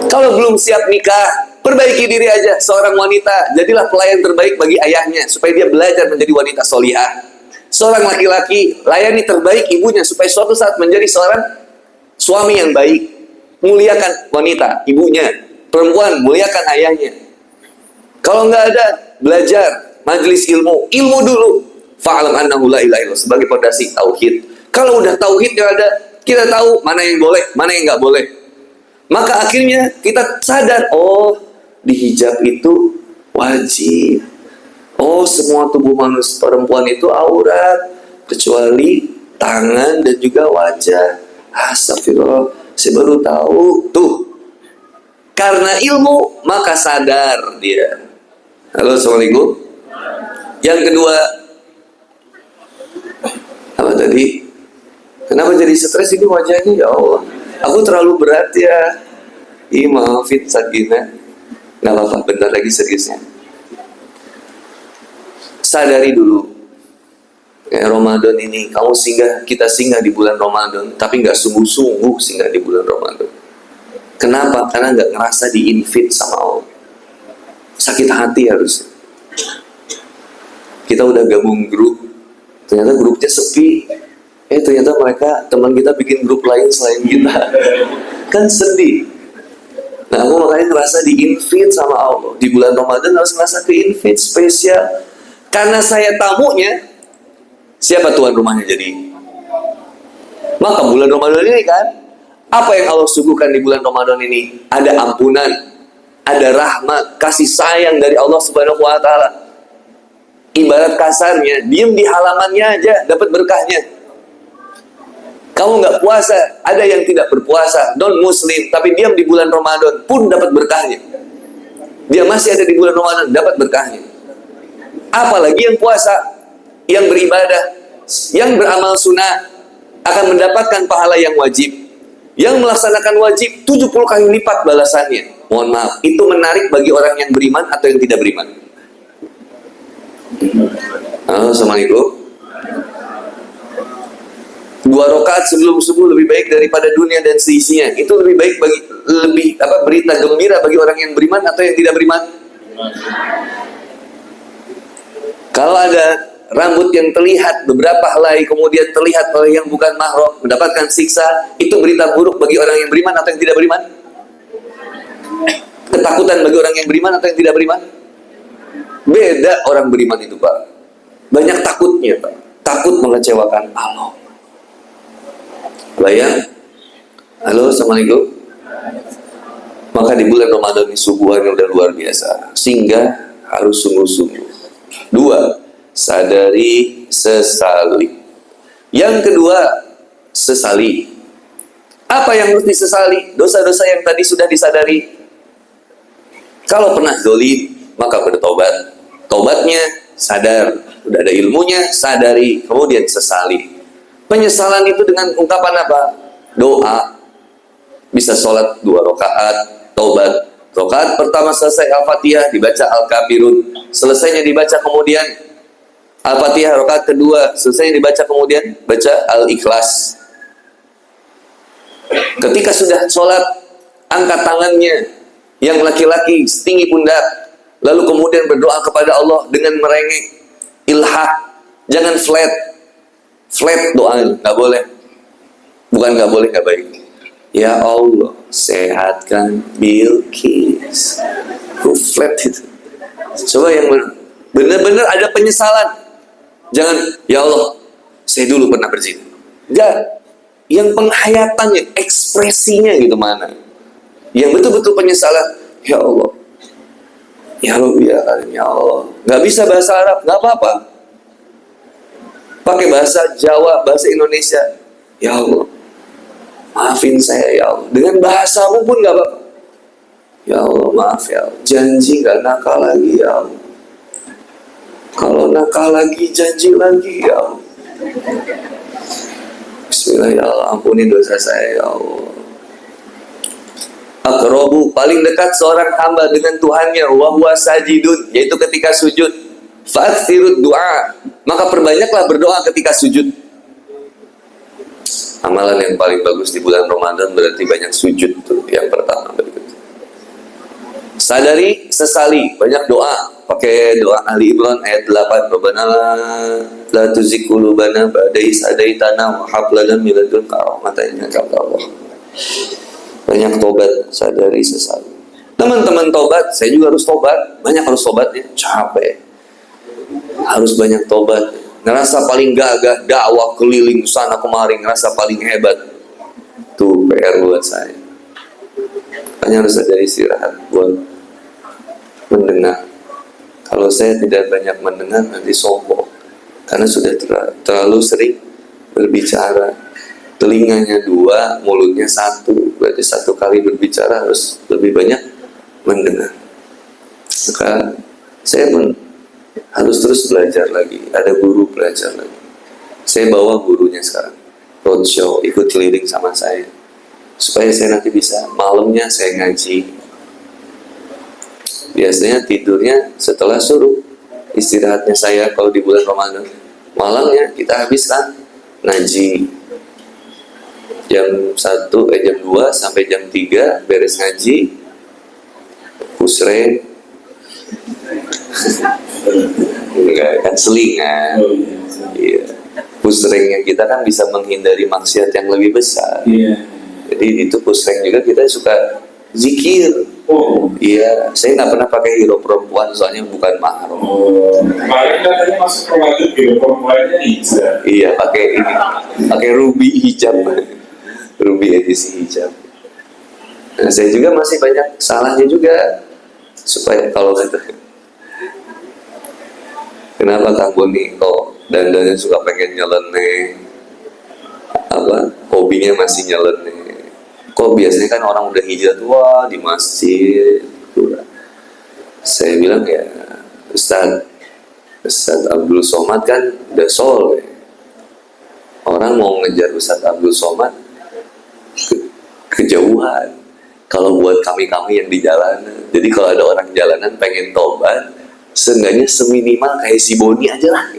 Kalau belum siap nikah, perbaiki diri aja. Seorang wanita, jadilah pelayan terbaik bagi ayahnya supaya dia belajar menjadi wanita solihah. Seorang laki-laki, layani terbaik ibunya supaya suatu saat menjadi seorang suami yang baik. Muliakan wanita, ibunya. Perempuan, muliakan ayahnya. Kalau nggak ada, belajar majelis ilmu dulu. Fa'alam annahu la ilaha illallah, sebagai fondasi tauhid. Kalau udah tauhid yang ada, kita tahu mana yang boleh, mana yang nggak boleh. Maka akhirnya kita sadar, oh dihijab itu wajib. Oh semua tubuh manusia perempuan itu aurat kecuali tangan dan juga wajah. Astagfirullah, saya baru tahu tuh. Karena ilmu maka sadar dia. Halo, Assalamualaikum. Yang kedua, apa tadi? Kenapa jadi stres ini wajahnya? Ya Allah, aku terlalu berat ya. Ih, maafin Sakina. Gak apa-apa, bentar lagi seriusnya. Sadari dulu. Kayak Ramadan ini, kita singgah di bulan Ramadan, tapi nggak sungguh-sungguh singgah di bulan Ramadan. Kenapa? Karena nggak ngerasa di-invite sama Allah. Sakit hati harusnya. Kita udah gabung grup, ternyata grupnya sepi. Ternyata teman kita bikin grup lain selain kita. Kan sedih. Nah, aku makanya ngerasa di-invite sama Allah. Di bulan Ramadan harus ngerasa di-invite spesial. Karena saya tamunya, siapa tuan rumahnya jadi? Maka bulan Ramadan ini kan, apa yang Allah suguhkan di bulan Ramadan ini? Ada ampunan, ada rahmat, kasih sayang dari Allah Subhanahu wa Ta'ala. Ibarat kasarnya, diem di halamannya aja dapat berkahnya. Kamu nggak puasa, ada yang tidak berpuasa, non muslim, tapi diam di bulan Ramadan pun dapat berkahnya. Dia masih ada di bulan Ramadan, dapat berkahnya. Apalagi yang puasa, yang beribadah, yang beramal sunnah, akan mendapatkan pahala yang wajib. Yang melaksanakan wajib 70 kali lipat balasannya. Mohon maaf, itu menarik bagi orang yang beriman atau yang tidak beriman? Halo, Assalamualaikum. 2 rakaat sebelum subuh lebih baik daripada dunia dan seisinya. Itu lebih baik berita gembira bagi orang yang beriman atau yang tidak beriman? Kalau ada rambut yang terlihat beberapa helai kemudian terlihat oleh yang bukan mahram mendapatkan siksa, itu berita buruk bagi orang yang beriman atau yang tidak beriman? Ketakutan bagi orang yang beriman atau yang tidak beriman? Beda orang beriman itu, Pak. Banyak takutnya, Pak. Takut mengecewakan Allah. Bayang? Halo, Assalamualaikum. Maka di bulan Ramadan ini subuhannya udah luar biasa, sehingga harus sungguh-sungguh. 2, sadari, sesali. Yang kedua, sesali. Apa yang harus disesali? Dosa-dosa yang tadi sudah disadari. Kalau pernah zalim, maka bertobat. Tobatnya sadar, udah ada ilmunya, sadari, kemudian sesali. Penyesalan itu dengan ungkapan apa? Doa. Bisa sholat 2 rakaat, taubat. Rakaat pertama selesai Al-Fatihah, dibaca Al-Kafirun. Selesainya dibaca kemudian Al-Fatihah. Rakaat kedua selesai dibaca kemudian baca Al-Ikhlas. Ketika sudah sholat, angkat tangannya yang laki-laki setinggi pundak, lalu kemudian berdoa kepada Allah dengan merengek, ilhaq, jangan flat doanya, nggak boleh. Bukan nggak boleh, nggak baik. Ya Allah, sehatkan Bilqis. Flat itu. Coba yang benar-benar ada penyesalan. Jangan, ya Allah, saya dulu pernah berzina. Enggak. Yang penghayatannya, ekspresinya gitu mana. Yang betul-betul penyesalan. Ya Allah. Ya Rabbi, ya Allah. Nggak bisa bahasa Arab, nggak apa-apa. Pakai bahasa Jawa, bahasa Indonesia. Ya Allah, maafin saya ya Allah. Dengan bahasamu pun nggak apa-apa. Ya Allah, maaf ya Allah. Janji nggak nakal lagi ya Allah. Kalau nakal lagi, janji lagi ya Allah. Bismillah ya Allah, ampuni dosa saya ya Allah. Aqrabu, paling dekat seorang hamba dengan Tuhannya, wa huwa sajidun, yaitu ketika sujud. Fa'athirud du'a, maka perbanyaklah berdoa ketika sujud. Amalan yang paling bagus di bulan Ramadan berarti banyak sujud tuh, yang pertama berikut. Sadari, sesali, banyak doa. Pakai doa Ali Imran ayat 8. Rabbana la tuzigh qulubana ba'da idh hadaitana wa hab lana min ladunka rahmatan innaka antal wahhab. Banyak tobat, sadari, sesali. Teman-teman tobat, saya juga harus tobat. Banyak harus tobatnya, capek. Harus banyak tobat. Ngerasa paling gagah, dakwah keliling sana kemari, ngerasa paling hebat. Tuh PR buat saya. Hanya harus ada istirahat buat mendengar. Kalau saya tidak banyak mendengar, nanti sombong. Karena sudah terlalu sering berbicara. Telinganya 2, mulutnya 1. Berarti 1 kali berbicara harus lebih banyak mendengar. Maka saya pun harus terus belajar lagi. Ada guru belajar lagi. Saya bawa gurunya sekarang. Roadshow, ikut keliling sama saya. Supaya saya nanti bisa, malamnya saya ngaji. Biasanya tidurnya setelah suruh. Istirahatnya saya kalau di bulan Ramadan. Malamnya kita habiskan ngaji. Jam 2 sampai jam 3 beres ngaji. Pusreng. Enggak, kan selingan. Iya. Pusrengnya kita kan bisa menghindari maksiat yang lebih besar. Jadi itu pusreng juga kita suka zikir. Iya, saya nggak pernah pakai hero perempuan soalnya bukan mahram. Kemarin katanya masuk Ramadan hero perempuannya hijab. Iya, pakai ruby hijab. Ruby edisi hijab. Nah, saya juga masih banyak salahnya juga. Supaya kalau kata kenapa Kang Boni kok dandannya suka pengen nyeleneh, hobinya masih nyeleneh. Kok biasanya kan orang udah hijrah tua di masjid. Saya bilang ya Ustadz Abdul Somad kan udah soleh. Orang mau ngejar Ustadz Abdul Somad kejauhan. Kalau buat kami-kami yang di jalanan. Jadi kalau ada orang jalanan pengen tobat, seenggaknya seminimal kayak si Boni aja lah.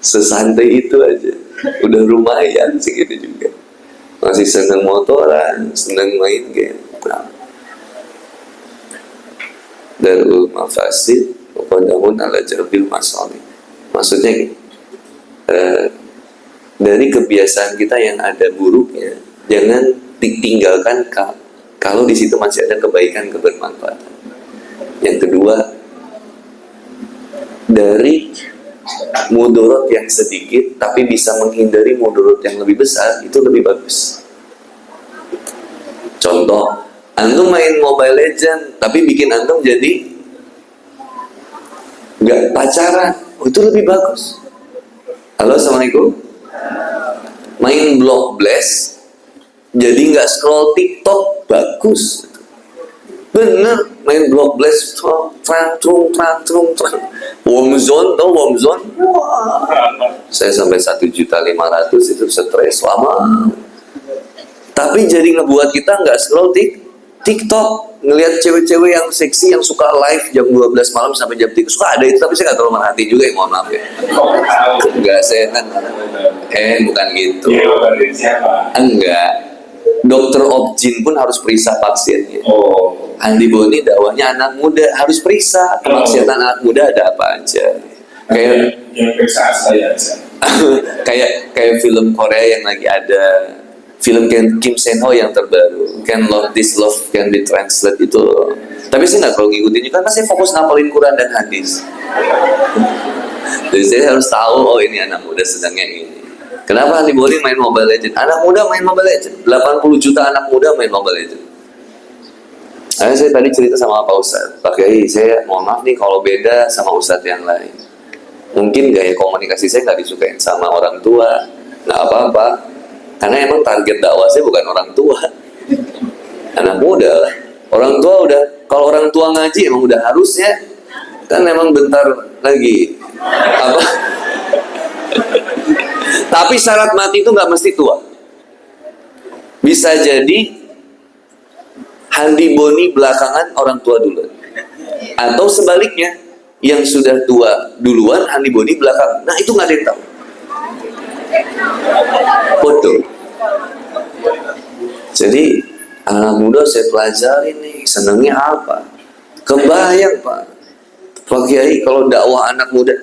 Sesantai itu aja. Udah lumayan segitu juga. Masih seneng motoran, seneng main game. Nah. Darul mafasid Qadamun ala jarbil masalih. Maksudnya dari kebiasaan kita yang ada buruknya, jangan ditinggalkan kalau di situ masih ada kebaikan, kebermanfaatan. Yang kedua, dari mudorot yang sedikit tapi bisa menghindari mudorot yang lebih besar, itu lebih bagus. Contoh, antum main Mobile Legend tapi bikin antum jadi nggak pacaran, itu lebih bagus. Halo, assalamualaikum. Main Block Blast jadi nggak scroll TikTok, bagus. Bener, main Block Blast trang. Warmzone, tau Warmzone? Wah, saya sampai 1.500.000 itu stres lama. Tapi jadi ngebuat kita nggak scroll TikTok, ngelihat cewek-cewek yang seksi yang suka live jam 12 malam sampai jam 3, suka ada itu, tapi saya nggak terlalu merhati juga ya, mohon maaf ya. Enggak, saya kan bukan gitu. Enggak. Dokter Objin pun harus periksa pasiennya. Andi Boni dakwahnya anak muda, harus periksa kemaksiatan anak muda ada apa aja. Kayak yang periksa saya aja. kayak film Korea yang lagi ada, film Kim Sen Ho yang terbaru, Can Love This Love Can Be Translate itu. Tapi saya nggak terlalu ngikutin juga karena saya fokus ngapalin Quran dan hadis. Jadi saya harus tahu, oh ini anak muda sedangnya ini. Kenapa Andi Boni main Mobile Legends? Anak muda main Mobile Legends. 80 juta anak muda main Mobile Legends. Saya tadi cerita sama Pak Ustadz, Pak Kiai, saya mohon maaf nih kalau beda sama Ustadz yang lain. Mungkin gaya komunikasi saya nggak disukain sama orang tua, nggak apa-apa. Karena emang target dakwah saya bukan orang tua, anak muda lah. Orang tua udah, kalau orang tua ngaji emang udah harusnya, kan emang bentar lagi apa? Tapi syarat mati itu nggak mesti tua. Bisa jadi Andi Boni belakangan orang tua dulu, atau sebaliknya yang sudah tua duluan Andi Boni belakang. Nah itu nggak ada yang tahu. Betul. Jadi anak muda saya pelajari nih, senangnya apa? Kebayang Pak Kiai kalau dakwah anak muda.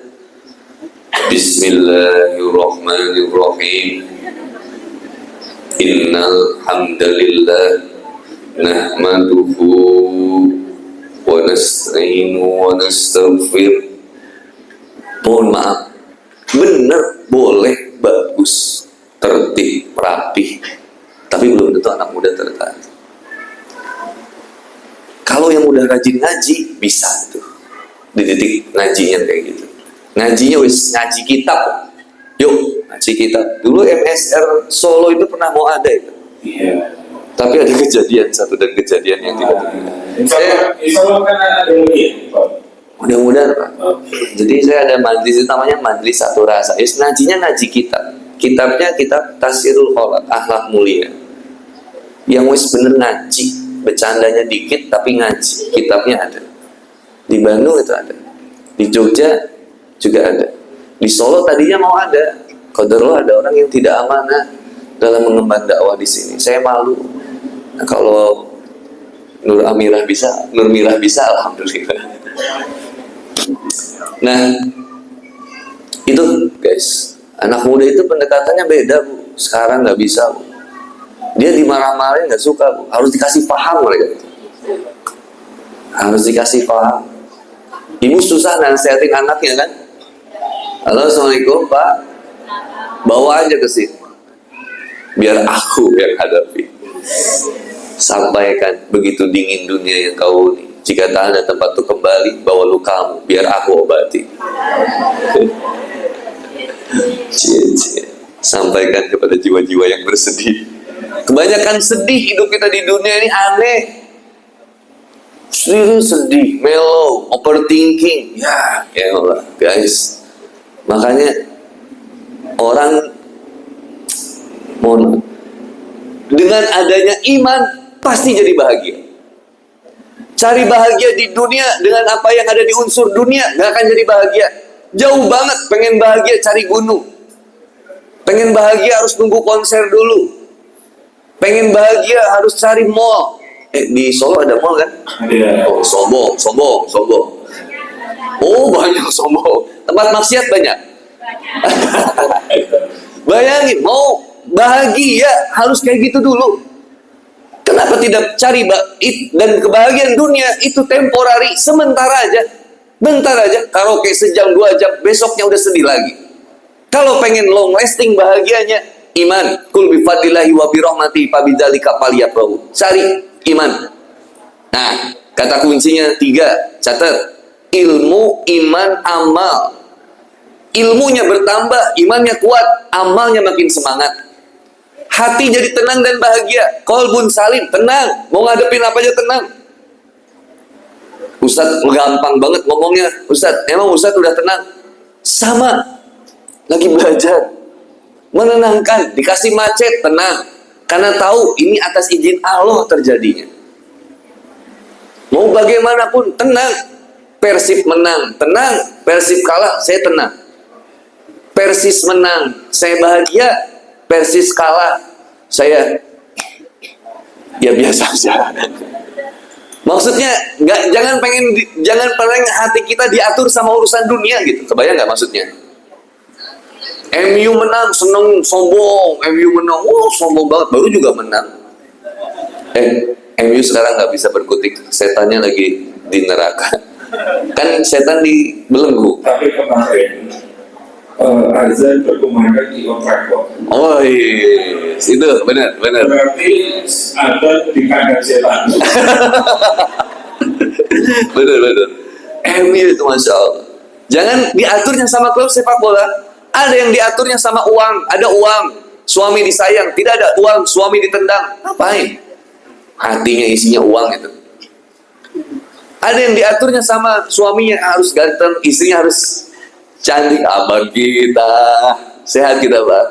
Bismillahirrahmanirrahim. Innal hamdalillah nahmaduhu wa nasta'inu wa nastaghfir. Mohon maaf, benar, boleh, bagus, tertib, rapih, tapi belum tentu anak muda tertarik. Kalau yang udah rajin ngaji bisa tuh di titik ngajinya kayak gitu. Ngajinya wis ngaji kitab, yuk ngaji kitab. Dulu MSR Solo itu pernah mau ada itu. Iya. Tapi ada kejadian satu dan kejadian yang tidak terdengar. Insya Allah kan ada lagi, Pak. Mudah-mudahan Pak. Jadi saya ada majlis itu namanya Majlis Satu Rasa. Ngajinya ngaji kitab. Kitabnya kitab Tasirul Kholaq, Akhlak Mulia. Yang wis bener ngaji, bercandanya dikit tapi ngaji. Kitabnya ada. Di Bandung itu ada. Di Jogja juga ada. Di Solo tadinya mau ada. Qadarullah ada orang yang tidak amanah dalam mengemban dakwah di sini. Saya malu. Nah, kalau Nur Mirah bisa, alhamdulillah. Nah, itu guys, anak muda itu pendekatannya beda Bu. Sekarang nggak bisa Bu. Dia dimarah-marahin nggak suka Bu. Harus dikasih paham mereka itu. Harus dikasih paham. Ibu susah nasihatin anaknya kan. Halo, assalamualaikum Pak. Bawa aja ke sini. Biar aku yang hadapi. Sampaikan, begitu dingin dunia yang kau ini. Jika tak ada tempat untuk kembali, bawa lu kamu, biar aku obati. Cie. Sampaikan kepada jiwa-jiwa yang bersedih. Kebanyakan sedih hidup kita di dunia ini aneh. Sedih, mellow, overthinking. Ya Allah, guys. Makanya orang dengan adanya iman pasti jadi bahagia. Cari bahagia di dunia dengan apa yang ada di unsur dunia gak akan jadi bahagia. Jauh banget. Pengen bahagia cari gunung. Pengen bahagia harus nunggu konser dulu. Pengen bahagia harus cari mall. Di Solo ada mall kan? Ada. Oh, sombong. Oh, banyak sombong. Tempat maksiat banyak. Bayangin, mau bahagia harus kayak gitu dulu. Kenapa tidak cari dan kebahagiaan dunia itu temporary, sementara aja. Bentar aja, karaoke sejam 2 jam, besoknya udah sedih lagi. Kalau pengen long lasting bahagianya, iman, kul bifadillahi wa birahmati fabidzalika falyafrahu. Cari iman. Nah, kata kuncinya 3, catat. Ilmu, iman, amal. Ilmunya bertambah, imannya kuat, amalnya makin semangat. Hati jadi tenang dan bahagia. Qalbun salim, tenang. Mau ngadepin apa aja tenang. Ustadz gampang banget ngomongnya. Ustadz, emang Ustadz udah tenang? Sama. Lagi belajar. Menenangkan. Dikasih macet, tenang. Karena tahu ini atas izin Allah terjadinya. Mau bagaimanapun tenang. Persib menang, tenang. Persib kalah, saya tenang. Persis menang, saya bahagia. Persis kalah, saya ya biasa saja. Maksudnya jangan pengen hati kita diatur sama urusan dunia gitu. Kebayang nggak maksudnya? MU menang seneng sombong, MU menang, sombong banget, baru juga menang. MU sekarang nggak bisa berkutik, setannya lagi di neraka. Kan setan dibelenggu. Tapi kemarin azan berkumandang di Old Trafford. Oh iya, itu benar. Berarti ada di kandang setan. benar. MU itu masya Allah. Jangan diaturnya sama klub sepak bola. Ada yang diaturnya sama uang. Ada uang, suami disayang. Tidak ada uang, suami ditendang. Ngapain? Hatinya isinya uang itu. Ada yang diaturnya sama suaminya harus ganteng, istrinya harus cantik. Abang kita sehat kita, Pak.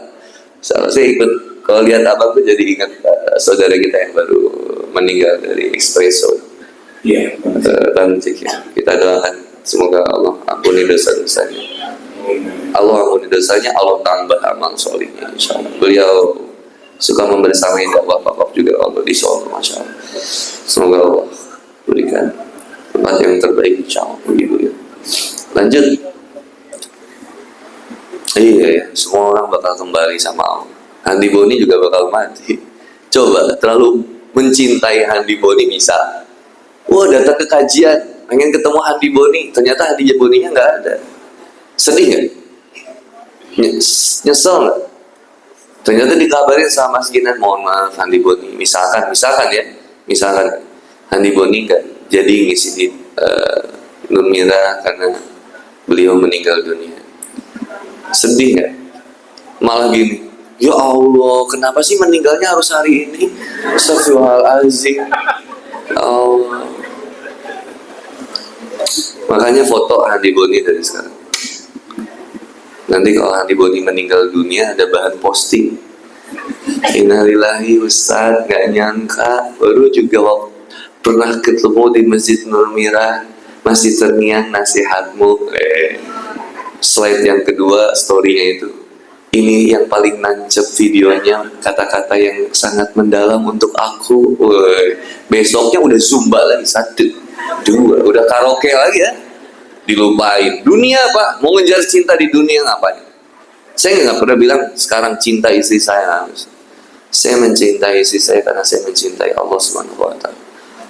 Saya ikut, kalau lihat abang tuh jadi ingat saudara kita yang baru meninggal dari Espresso. Iya. Dan kita doakan semoga Allah ampuni dosa-dosanya. Allah ampuni dosanya, Allah tambah amal solihnya, insyaallah. Beliau suka membersamai dakwah Bapak juga Allah di Solo, masya Allah. Semoga Allah berikan tempat yang terbaik, insyaallah. Begitu ya. Lanjut. Iya ya, semua orang bakal kembali sama Allah. Handi Boni juga bakal mati. Coba terlalu mencintai Handi Boni bisa. Wah, datang ke kajian, pengen ketemu Handi Boni, ternyata Handi Boninya nggak ada. Sedih nggak? Nyesel nggak? Ternyata dikabarin sama Mas Ginan, mohon maaf Handi Boni. Misalkan Handi Boni nggak jadi ngisi Nur Mira karena beliau meninggal dunia. Sedih nggak? Malah gini, ya Allah, kenapa sih meninggalnya harus hari ini? Astagfirullahaladzim. Allah. Makanya foto Handi Boni dari sekarang. Nanti kalau Handi Boni meninggal dunia ada bahan posting. Innalillahi Ustaz, gak nyangka baru juga pernah ketemu di Masjid Nur Mira, masih terngiang nasihatmu. Slide yang kedua story-nya itu. Ini yang paling nancep videonya, kata-kata yang sangat mendalam untuk aku. Besoknya udah zumba lagi, 1, 2, udah karaoke lagi ya. Dilupain dunia, Pak. Mau ngejar cinta di dunia ngapain? Saya nggak pernah bilang sekarang cinta istri saya. Saya mencintai istri saya karena saya mencintai Allah Subhanahu wa Ta'ala.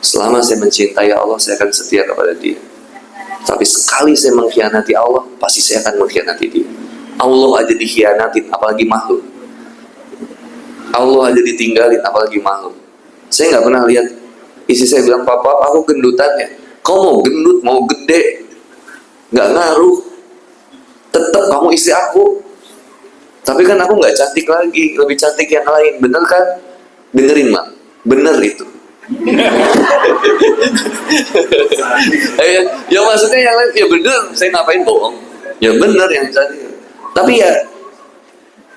Selama saya mencintai Allah, saya akan setia kepada Dia. Tapi sekali saya mengkhianati Allah, pasti saya akan mengkhianati Dia. Allah aja dikhianatin, apalagi makhluk. Allah aja ditinggalin, apalagi makhluk. Saya nggak pernah lihat istri saya bilang, Papa, aku gendutan ya. Kau mau gendut, mau gede, nggak ngaruh. Tetap kamu istri aku. Tapi kan aku nggak cantik lagi, lebih cantik yang lain. Bener kan? Dengerin, Mak. Bener itu. Ya maksudnya yang lain, ya bener. Saya ngapain bohong? Ya bener yang cantik. Tapi ya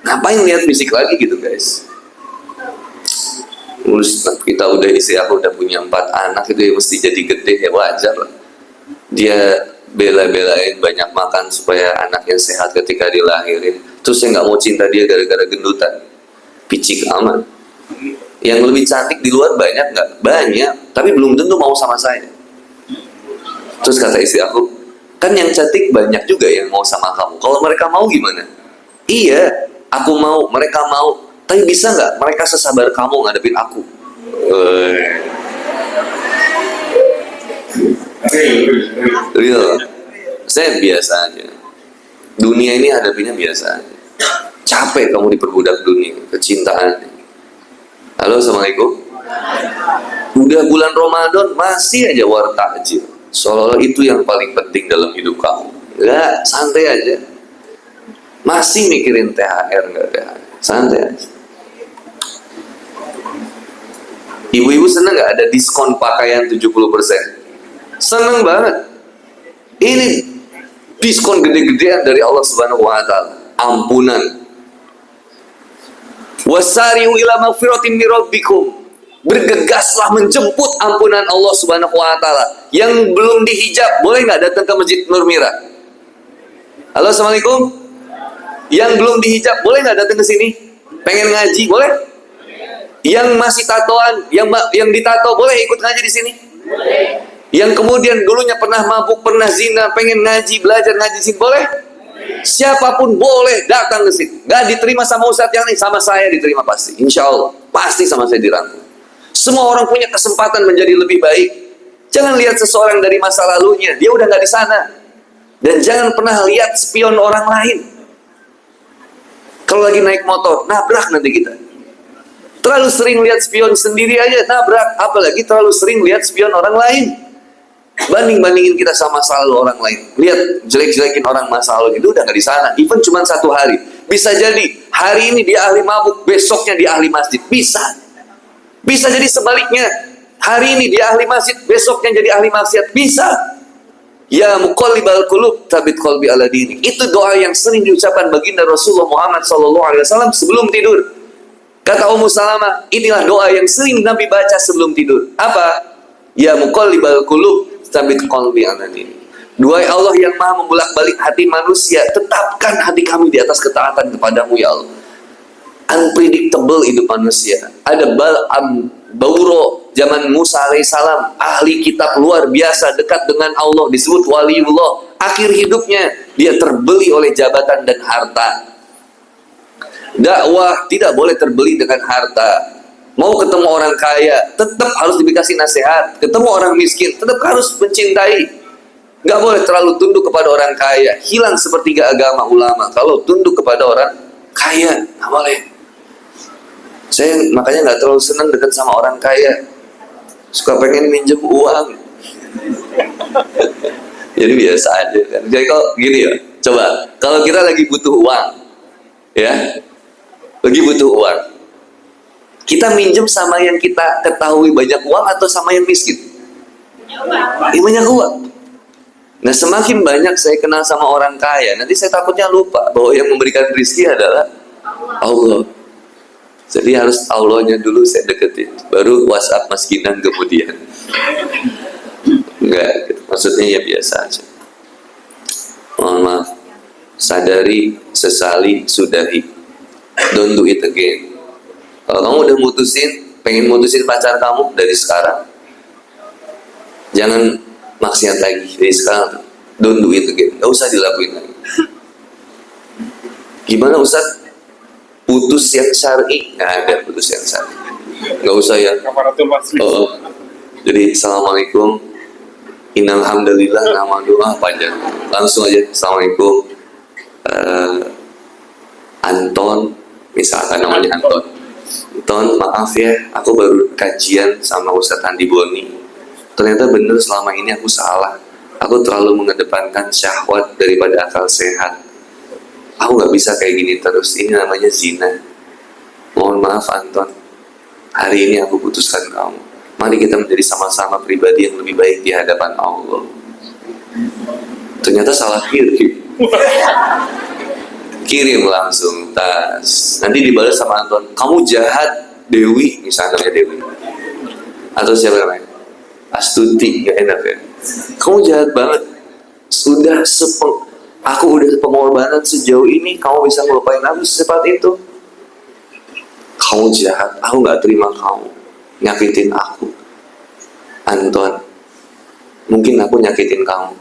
ngapain lihat fisik lagi gitu, guys? Terus kita udah istri aku udah punya 4 anak, itu ya mesti jadi gede, ya wajar lah. Dia bela-belain banyak makan supaya anaknya sehat ketika dilahirin. Terus saya nggak mau cinta dia gara-gara gendutan. Picik aman. Yang lebih cantik di luar banyak nggak? Banyak, tapi belum tentu mau sama saya. Terus kata istri aku, kan yang cantik banyak juga yang mau sama kamu. Kalau mereka mau gimana? Iya, aku mau, mereka mau. Tapi bisa nggak mereka sesabar kamu ngadepin aku? Real. Saya biasa aja. Dunia ini hadapinya biasa aja. Capek kamu diperbudak dunia, kecintaan. Halo, assalamualaikum. Udah bulan Ramadan masih aja war takjil. Seolah-olah itu yang paling penting dalam hidup kamu. Enggak, santai aja. Masih mikirin THR enggak THR. Santai aja. Ibu-ibu seneng nggak ada diskon pakaian 70%? Seneng banget. Ini diskon gede-gedean dari Allah Subhanahu wa Ta'ala. Ampunan. Wasari'u ila magfiratin min rabbikum. bergegaslah menjemput ampunan Allah Subhanahu wa taala. Yang belum dihijab boleh nggak datang ke Masjid Nur Mira? Halo, assalamualaikum. Yang belum dihijab boleh nggak datang ke sini? Pengen ngaji boleh? Yang masih tatoan, yang ditato boleh ikut ngaji di sini? Boleh. Yang kemudian dulunya pernah mabuk, pernah zina, pengen ngaji, belajar ngaji di sini boleh? Siapapun boleh datang ke sini. Gak diterima sama Ustadz yang ini, sama saya diterima pasti. Insya Allah pasti sama saya dirangkul. Semua orang punya kesempatan menjadi lebih baik. Jangan lihat seseorang dari masa lalunya, dia udah gak di sana. Dan jangan pernah lihat spion orang lain. Kalau lagi naik motor, nabrak nanti kita. Terlalu sering lihat spion sendiri aja nabrak, apalagi terlalu sering lihat spion orang lain. Banding-bandingin kita sama masa lalu orang lain. Lihat jelek-jelekin orang masa lalu itu udah nggak di sana. Even cuma 1 hari. Bisa jadi hari ini dia ahli mabuk, besoknya dia ahli masjid. Bisa. Bisa jadi sebaliknya. Hari ini dia ahli masjid, besoknya jadi ahli maksiat. Bisa. Ya muqallibal qulub, tsabit qalbi ala dinik. Itu doa yang sering diucapkan baginda Rasulullah Muhammad SAW sebelum tidur. Kata Ummu Salamah, inilah doa yang sering Nabi baca sebelum tidur. Apa? Ya muqallibal qulub, tsabit qalbi ala dinik. Doa Allah yang maha membolak-balik hati manusia, tetapkan hati kami di atas ketaatan kepadamu ya Allah. Unpredictable hidup manusia. Ada Bal'am Bauro zaman Musa alaihissalam, ahli kitab luar biasa, dekat dengan Allah, disebut waliullah. Akhir hidupnya dia terbeli oleh jabatan dan harta. Dakwah tidak boleh terbeli dengan harta. Mau ketemu orang kaya, tetap harus dikasih nasihat. Ketemu orang miskin, tetap harus mencintai. Gak boleh terlalu tunduk kepada orang kaya. Hilang sepertiga agama ulama kalau tunduk kepada orang kaya. Gak boleh. Saya makanya gak terlalu senang dekat sama orang kaya. Suka pengen minjem uang. Jadi biasa aja kan. Jadi kalau gini ya, coba kalau kita lagi butuh uang, ya, lagi butuh uang, kita minjem sama yang kita ketahui banyak uang atau sama yang miskin? Yang banyak uang. Nah, semakin banyak saya kenal sama orang kaya, nanti saya takutnya lupa bahwa yang memberikan rezeki adalah Allah. Jadi harus Allahnya dulu saya deketin, baru WhatsApp Mas Ginan kemudian. Enggak, maksudnya ya biasa aja. Mohon maaf, sadari, sesali, sudahi. Don't do it again. Kalau kamu udah pengen mutusin pacar kamu dari sekarang, jangan maksiat lagi dari sekarang. Don't do it again. Gak usah dilakuin lagi. Gimana Ustaz? Putus yang syar'i? Nggak ada putus yang syar'i. Nggak usah ya. Oh. Jadi assalamualaikum. Innalhamdulillah, nama doa panjang. Langsung aja. Assalamualaikum. Anton, misalkan namanya Anton. Anton, maaf ya, aku baru kajian sama Ustadz Andi Boni. Ternyata bener selama ini aku salah. Aku terlalu mengedepankan syahwat daripada akal sehat. Aku gak bisa kayak gini terus. Ini namanya zina. Mohon maaf Anton, hari ini aku putuskan kamu. Mari kita menjadi sama-sama pribadi yang lebih baik di hadapan Allah. Ternyata salah kirim. Kirim langsung tas. Nanti dibalas sama Anton, kamu jahat Dewi, misalnya Dewi. Atau siapa namanya? Astuti, gak enak ya. Kamu jahat banget. Aku udah pengorbanan sejauh ini, kamu bisa ngelupain aku secepat itu. Kamu jahat, aku gak terima kamu nyakitin aku. Anton, mungkin aku nyakitin kamu,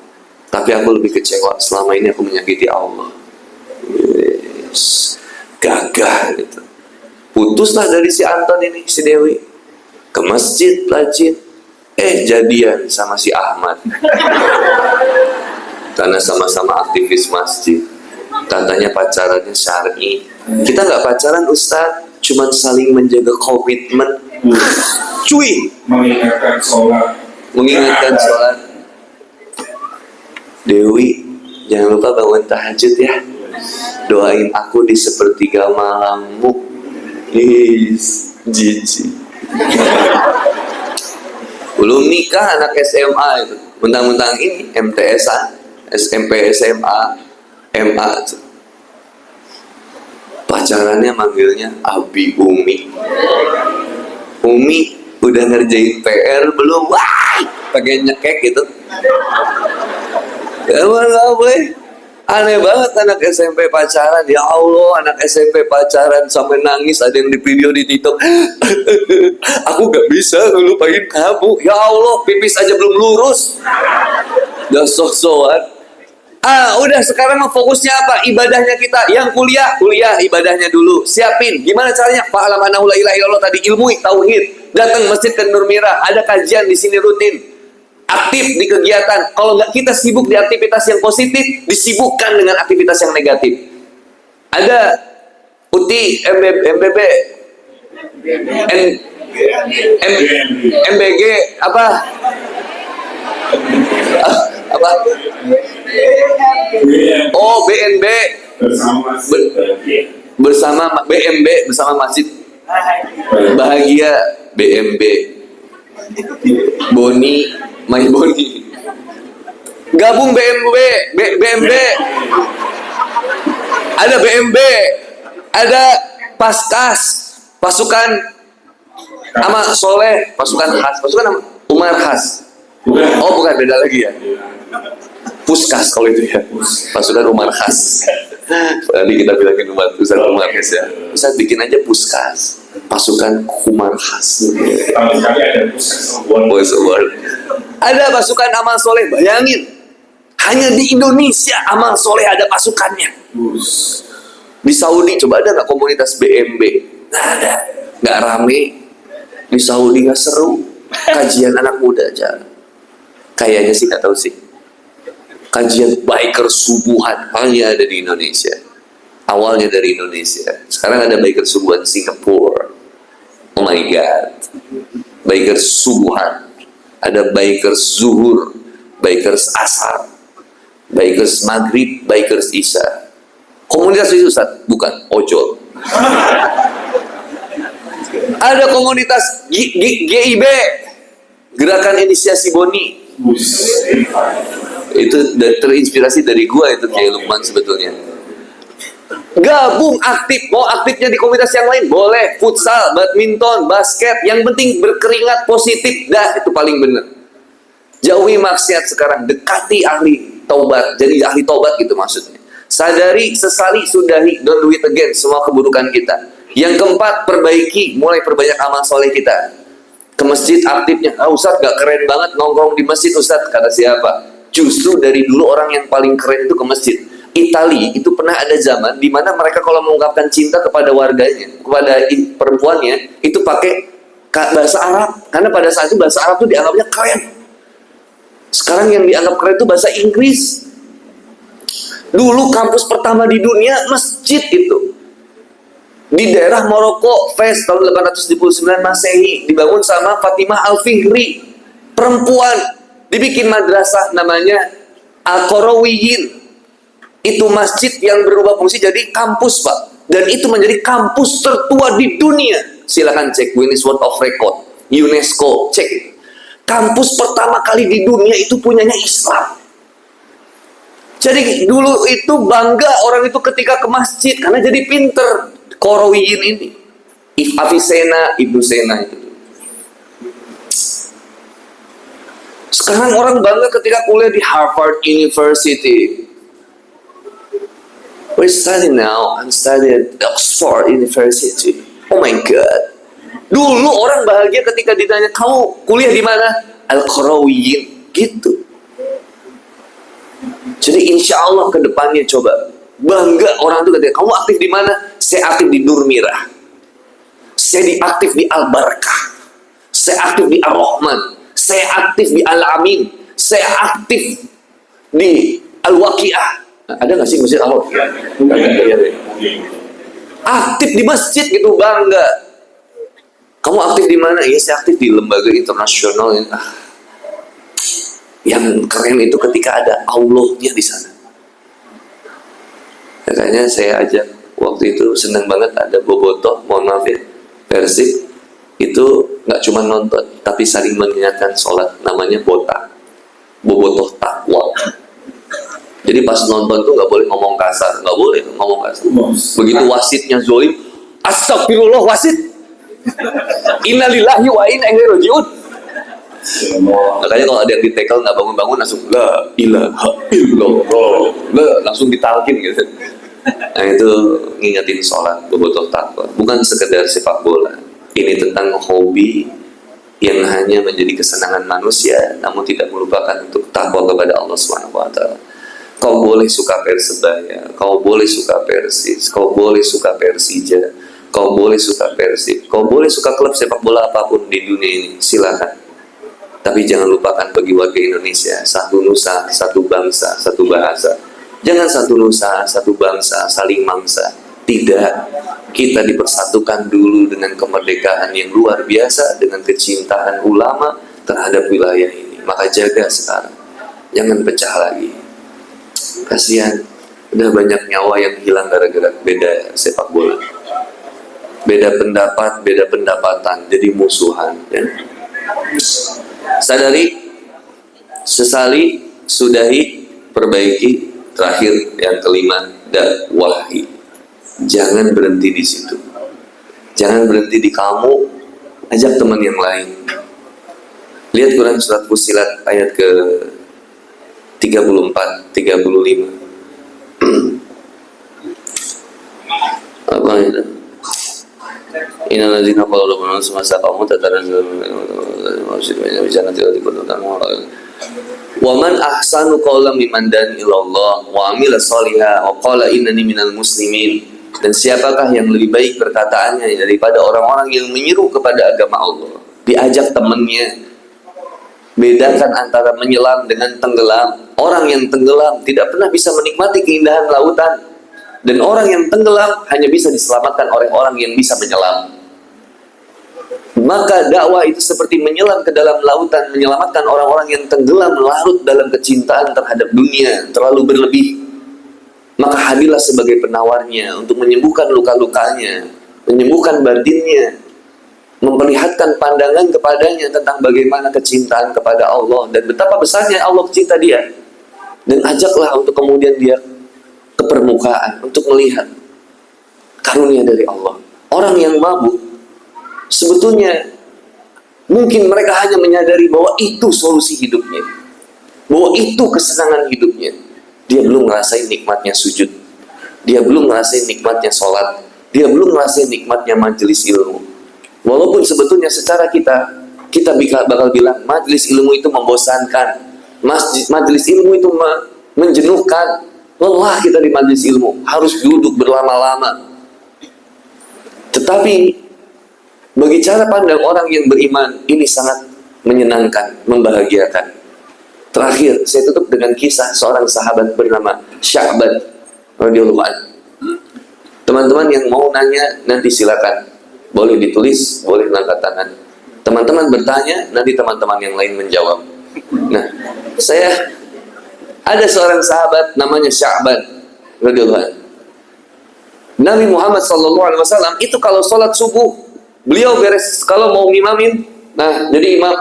tapi aku lebih kecewa selama ini aku menyakiti Allah. Yes. Gagah gitu. Putuslah dari si Anton ini, si Dewi, ke masjid, rajin. Jadian sama si Ahmad. Karena sama-sama aktivis masjid. Katanya pacarannya syar'i. Kita nggak pacaran Ustaz, cuman saling menjaga komitmen. Cuy, mengingatkan sholat. Dewi, jangan lupa bangun tahajud ya. Doain aku di sepertiga malammu. Jijik. Belum nikah anak SMA itu, mentang-mentang ini MTS-an. SMP, SMA, MA. Pacarannya manggilnya Abi Umi. Umi Udah ngerjain PR belum? Wah, pakai nyekek gitu. Emang boy, aneh banget anak SMP pacaran. Ya Allah, anak SMP pacaran sampai nangis. Ada yang di video di TikTok. Aku gak bisa ngelupain kamu. Ya Allah, pipis aja belum lurus. Udah sok-sokan. Udah sekarang fokusnya apa? Ibadahnya kita. Yang kuliah ibadahnya dulu. Siapin. Gimana caranya? Fa'alam annahu la ilaha illallah tadi, ilmui tauhid. Datang masjid ke Nur Mira. Ada kajian di sini rutin. Aktif di kegiatan. Kalau nggak kita sibuk di aktivitas yang positif, disibukkan dengan aktivitas yang negatif. Ada UTI, MBB, MBG, apa? Apa? Oh, BNB bersama BMB bersama Masjid Bahagia, BMB, Boni, My Boni, gabung BMB, BMB, ada BMB, ada Paskas, pasukan Amal Soleh, pasukan khas, pasukan Umar khas. Oh bukan, beda lagi ya. Puskas kalau itu ya, pasukan Umar khas. Nanti kita bilangin Ustaz Umar khas ya. Ustaz bikin aja Puskas, pasukan Umar khas. Ada pasukan Amal Soleh, bayangin. Hanya di Indonesia Amal Soleh ada pasukannya. Di Saudi coba ada nggak komunitas BMB? Nggak ada, nggak rame. Di Saudi nggak seru. Kajian anak muda aja. Kayaknya sih nggak tahu sih. Kajian biker subuhan hanya ada di Indonesia. Awalnya dari Indonesia. Sekarang ada biker subuhan Singapura. Oh my God. Biker subuhan. Ada biker zuhur, bikers asar, bikers maghrib, bikers isya. Komunitas itu Ustaz? Bukan, ojol. Ada komunitas GIB, Gerakan Inisiasi Boni. Itu terinspirasi dari gua itu kayak Lukman sebetulnya. Gabung aktif, mau aktifnya di komunitas yang lain boleh, futsal, badminton, basket, yang penting berkeringat positif, dah itu paling benar. Jauhi maksiat sekarang, dekati ahli taubat, jadi ahli taubat gitu maksudnya. Sadari, sesali, sudahi, don't do it again semua keburukan kita. Yang keempat, perbaiki, mulai perbanyak amal soleh kita. Ke masjid aktifnya, Ustaz gak keren banget nongkrong di masjid Ustaz, kata siapa? Justru dari dulu orang yang paling keren itu ke masjid. Itali itu pernah ada zaman di mana mereka kalau mengungkapkan cinta kepada warganya, kepada perempuannya, itu pakai bahasa Arab, karena pada saat itu bahasa Arab itu dianggapnya keren. Sekarang yang dianggap keren itu bahasa Inggris. Dulu kampus pertama di dunia masjid itu di daerah Maroko, Fez tahun 879 Masehi, dibangun sama Fatimah Al-Fihri, perempuan, dibikin madrasah namanya Al-Qarawiyin. Itu masjid yang berubah fungsi jadi kampus, Pak. Dan itu menjadi kampus tertua di dunia. Silakan cek Guinness World of Record, UNESCO, cek. Kampus pertama kali di dunia itu punyanya Islam. Jadi dulu itu bangga orang itu ketika ke masjid karena jadi pinter. Qarawiyin ini, Avicenna, Ibnu Sena itu. Sekarang orang bangga ketika kuliah di Harvard University. We're studying now. I'm studying at Oxford University. Oh my God. Dulu orang bahagia ketika ditanya, kamu kuliah di mana? Al-Qarawiyin. Gitu. Jadi insya Allah ke depannya coba bangga orang itu ketika kamu aktif di mana? Saya aktif di Nur Mira. Saya aktif di Al-Barakah. Saya aktif di Ar-Rahman. Saya aktif di Al-Amin. Saya aktif di Al-Waqiah. Ada nggak sih masjid Al-Waqiah? Aktif di masjid gitu, bangga. Kamu aktif di mana? Ya saya aktif di lembaga internasional. Yang keren itu ketika ada Allahnya di sana. Makanya saya ajak waktu itu senang banget ada Bobotoh, mohon maaf ya, Persib itu nggak cuma nonton tapi saling mengingatkan sholat, namanya Bobotoh takwa. Jadi pas nonton tuh nggak boleh ngomong kasar, nggak boleh ngomong kasar. Begitu wasitnya zolim, astagfirullah wasit, Innalillahi wa inna ilaihi rajiun. Makanya kalau ada yang ditekel nggak bangun-bangun langsung la ilaha illallah, langsung ditalkin gitu. Nah itu ngingetin sholat, bobotoh takwa, bukan sekedar sepak bola. Ini tentang hobi yang hanya menjadi kesenangan manusia, namun tidak melupakan untuk takwa kepada Allah Subhanahu Wa Taala. Kau boleh suka Persebaya, kau boleh suka Persis, kau boleh suka Persija, kau boleh suka Persib, kau boleh suka klub sepak bola apapun di dunia ini, silakan. Tapi jangan lupakan bagi warga Indonesia, satu nusa, satu bangsa, satu bahasa. Jangan satu nusa, satu bangsa, saling mangsa. Tidak, kita dipersatukan dulu dengan kemerdekaan yang luar biasa, dengan kecintaan ulama terhadap wilayah ini. Maka jaga sekarang, jangan pecah lagi. Kasihan, udah banyak nyawa yang hilang gara-gara beda sepak bola. Beda pendapat, beda pendapatan, jadi musuhan. Ya? Sadari, sesali, sudahi, perbaiki. Terakhir yang kelima, dakwahi. Jangan berhenti di situ. Jangan berhenti di kamu, ajak teman yang lain. Lihat Quran surat Fussilat ayat ke 34, 35. Apa itu? Innal ladzina qalu rabbuna semasa kamu tatanazzalu wa man ahsanu qawlan mimman dana ilallah wa amila shalihan wa qala innani minal muslimin. Dan siapakah yang lebih baik perkataannya daripada orang-orang yang menyeru kepada agama Allah, diajak temannya. Bedakan antara menyelam dengan tenggelam. Orang yang tenggelam tidak pernah bisa menikmati keindahan lautan, dan orang yang tenggelam hanya bisa diselamatkan oleh orang yang bisa menyelam. Maka dakwah itu seperti menyelam ke dalam lautan, menyelamatkan orang-orang yang tenggelam larut dalam kecintaan terhadap dunia terlalu berlebih. Maka hadirlah sebagai penawarnya untuk menyembuhkan luka-lukanya, menyembuhkan batinnya, memperlihatkan pandangan kepadanya tentang bagaimana kecintaan kepada Allah dan betapa besarnya Allah cinta dia. Dan ajaklah untuk kemudian dia ke permukaan untuk melihat karunia dari Allah. Orang yang mabuk sebetulnya mungkin mereka hanya menyadari bahwa itu solusi hidupnya, bahwa itu kesenangan hidupnya. Dia belum ngerasain nikmatnya sujud, dia belum ngerasain nikmatnya sholat, dia belum ngerasain nikmatnya majelis ilmu. Walaupun sebetulnya secara kita bakal bilang majelis ilmu itu membosankan, majelis ilmu itu menjenuhkan. Lelah kita di majelis ilmu, harus duduk berlama-lama. Tetapi bagi cara pandang orang yang beriman, ini sangat menyenangkan, membahagiakan. Terakhir, saya tutup dengan kisah seorang sahabat bernama Sya'ban radhiyallahu anhu. Teman-teman yang mau nanya nanti silakan, boleh ditulis, boleh angkat tangan. Teman-teman bertanya, nanti teman-teman yang lain menjawab. Nah, saya ada seorang sahabat namanya Sya'ban radhiyallahu anhu. Nabi Muhammad SAW itu kalau sholat subuh, beliau beres kalau mau ngimamin, nah jadi imam.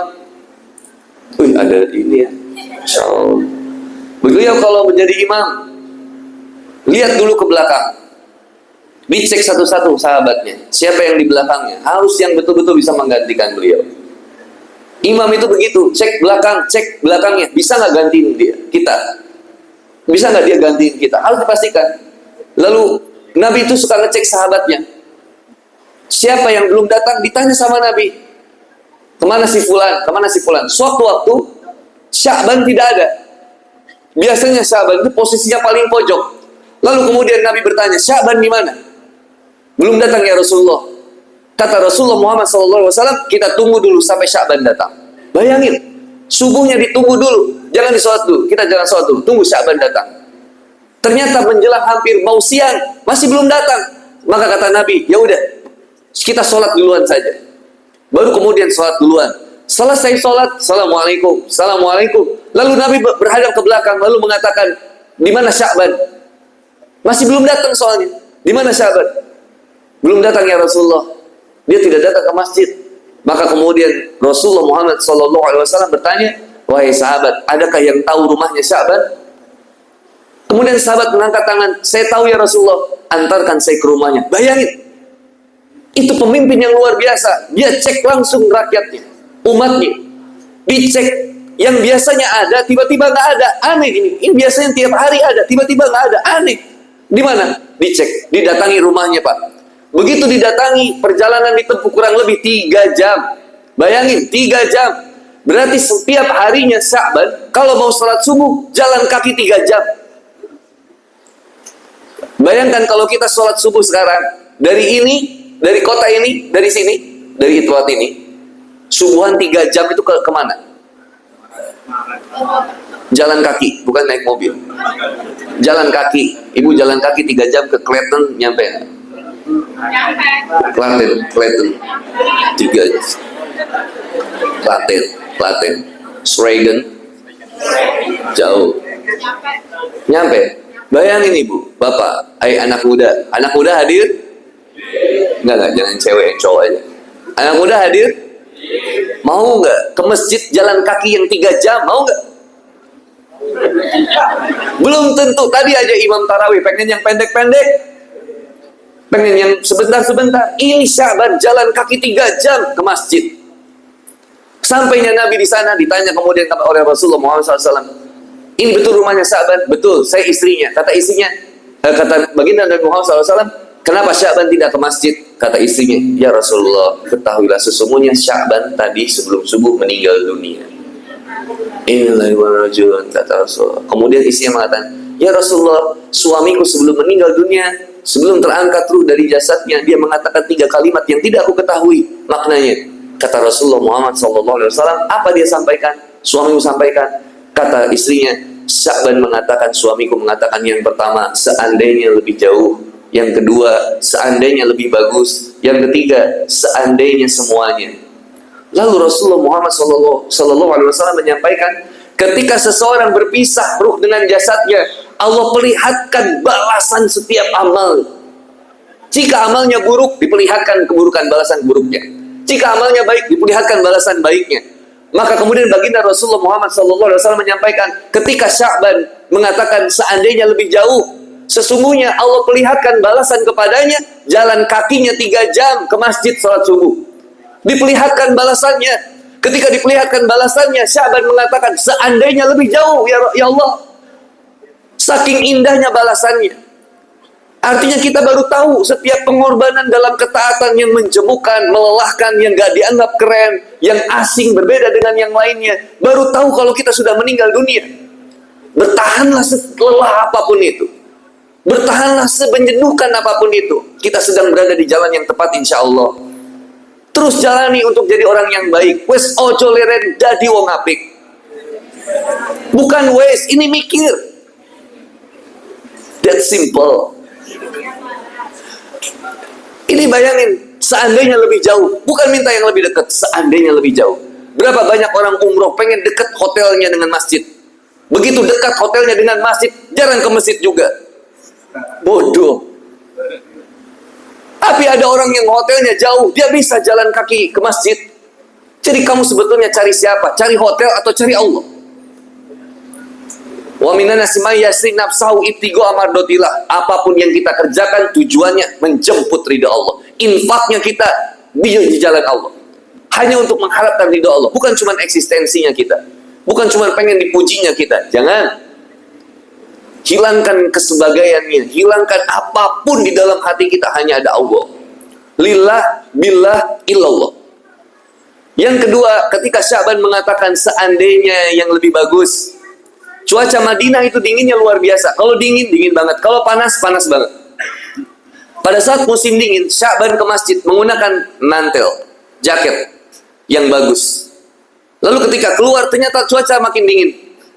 Wih, ada ini ya, Insya Allah. Beliau kalau menjadi imam, lihat dulu ke belakang, dicek satu-satu sahabatnya, siapa yang di belakangnya, harus yang betul-betul bisa menggantikan beliau. Imam itu begitu, cek belakangnya, bisa nggak gantiin dia, kita? Bisa nggak dia gantiin kita? Harus dipastikan. Lalu Nabi itu suka ngecek sahabatnya. Siapa yang belum datang, ditanya sama Nabi. Kemana si fulan? Kemana si fulan? Suatu waktu Sya'ban tidak ada. Biasanya Sya'ban itu posisinya paling pojok. Lalu kemudian Nabi bertanya, Sya'ban di mana? Belum datang ya Rasulullah. Kata Rasulullah Muhammad SAW, kita tunggu dulu sampai Sya'ban datang. Bayangin, subuhnya ditunggu dulu, jangan disolat dulu. Kita jangan sholat dulu, tunggu Sya'ban datang. Ternyata menjelang hampir mau siang, masih belum datang. Maka kata Nabi, ya udah, kita sholat duluan saja. Baru kemudian sholat duluan. Selesai sholat, Assalamualaikum, Assalamualaikum. Lalu Nabi berhadap ke belakang, lalu mengatakan, di mana Sya'ban? Masih belum datang soalnya. Di mana Sya'ban? Belum datang ya Rasulullah. Dia tidak datang ke masjid. Maka kemudian Rasulullah Muhammad SAW bertanya, wahai sahabat, adakah yang tahu rumahnya Sya'ban? Kemudian sahabat mengangkat tangan, saya tahu ya Rasulullah, antarkan saya ke rumahnya. Bayangin, Itu pemimpin yang luar biasa. Dia cek langsung rakyatnya, umatnya. Dicek yang biasanya ada, tiba-tiba nggak ada. Aneh ini. Ini biasanya tiap hari ada, tiba-tiba nggak ada. Aneh. Di mana? Dicek. Didatangi rumahnya, Pak. Begitu didatangi, perjalanan ditempuh kurang lebih 3 jam. Bayangin, 3 jam. Berarti setiap harinya Sya'ban, kalau mau sholat subuh, jalan kaki 3 jam. Bayangkan kalau kita sholat subuh sekarang, dari kota ini, dari sini, dari Itwat ini, subuhan 3 jam itu kemana? Jalan kaki, bukan naik mobil. Jalan kaki. Ibu jalan kaki 3 jam ke Klaten, nyampe? Klaten. 3 jam. Klaten. Sragen. Jauh. Nyampe. Bayangin ibu, bapak, anak muda. Anak muda hadir? Enggak, jangan cewek, cowok aja. Anak muda hadir? Mau nggak ke masjid jalan kaki yang 3 jam? Mau nggak? Belum tentu. Tadi aja imam tarawih pengen yang pendek-pendek, pengen yang sebentar-sebentar. Ini Sya'ban jalan kaki 3 jam ke masjid. Sampainya Nabi di sana, ditanya kemudian oleh Rasulullah Muhammad SAW, ini betul rumahnya Sya'ban? Betul, saya istrinya. Kata istrinya, kata baginda Nabi Muhammad SAW, kenapa Sya'ban tidak ke masjid? Kata istrinya, ya Rasulullah, ketahuilah sesungguhnya Sya'ban tadi sebelum subuh meninggal dunia. Inilah rajulun, kata Rasulullah. Kemudian istrinya mengatakan, ya Rasulullah, suamiku sebelum meninggal dunia, sebelum terangkat ruh dari jasadnya, dia mengatakan 3 kalimat yang tidak aku ketahui maknanya. Kata Rasulullah Muhammad SAW, apa dia sampaikan? Suamiku sampaikan. Kata istrinya, Sya'ban mengatakan, suamiku mengatakan yang pertama, seandainya lebih jauh. Yang kedua, seandainya lebih bagus. Yang ketiga, seandainya semuanya. Lalu Rasulullah Muhammad SAW menyampaikan, ketika seseorang berpisah ruh dengan jasadnya, Allah perlihatkan balasan setiap amal. Jika amalnya buruk, diperlihatkan keburukan balasan buruknya. Jika amalnya baik, diperlihatkan balasan baiknya. Maka kemudian baginda Rasulullah Muhammad SAW menyampaikan, ketika Sya'ban mengatakan seandainya lebih jauh, sesungguhnya Allah perlihatkan balasan kepadanya, jalan kakinya 3 jam ke masjid sholat subuh. Diperlihatkan balasannya. Ketika diperlihatkan balasannya, Sya'ban mengatakan seandainya lebih jauh, ya Allah. Saking indahnya balasannya. Artinya kita baru tahu setiap pengorbanan dalam ketaatan yang menjemukan, melelahkan, yang gak dianggap keren, yang asing, berbeda dengan yang lainnya. Baru tahu kalau kita sudah meninggal dunia. Bertahanlah selelah apapun itu. Bertahanlah semenjenuhkan apapun itu. Kita sedang berada di jalan yang tepat insya Allah. Terus jalani untuk jadi orang yang baik. Wes ojo leren dadi wong apik. Bukan wes, ini mikir. That simple. Ini bayangin, seandainya lebih jauh. Bukan minta yang lebih dekat, seandainya lebih jauh. Berapa banyak orang umroh pengen dekat hotelnya dengan masjid. Begitu dekat hotelnya dengan masjid, jarang ke masjid juga. Bodoh. Tapi ada orang yang hotelnya jauh, dia bisa jalan kaki ke masjid. Jadi kamu sebetulnya cari siapa? Cari hotel atau cari Allah? Wa minan nasi may yasri nafsahu ibtigo amardotillah. Apapun yang kita kerjakan tujuannya menjemput ridha Allah. Infaknya kita di jalan Allah. Hanya untuk mengharapkan ridha Allah. Bukan cuma eksistensinya kita. Bukan cuma pengen dipujinya kita. Jangan. Hilangkan kesebagaiannya. Hilangkan apapun di dalam hati kita. Hanya ada Allah. Lillah, billah, illallah. Yang kedua, ketika Sya'ban mengatakan seandainya yang lebih bagus. Cuaca Madinah itu dinginnya luar biasa. Kalau dingin, dingin banget. Kalau panas, panas banget. Pada saat musim dingin, Sya'ban ke masjid menggunakan mantel, jaket yang bagus. Lalu ketika keluar, ternyata cuaca makin dingin.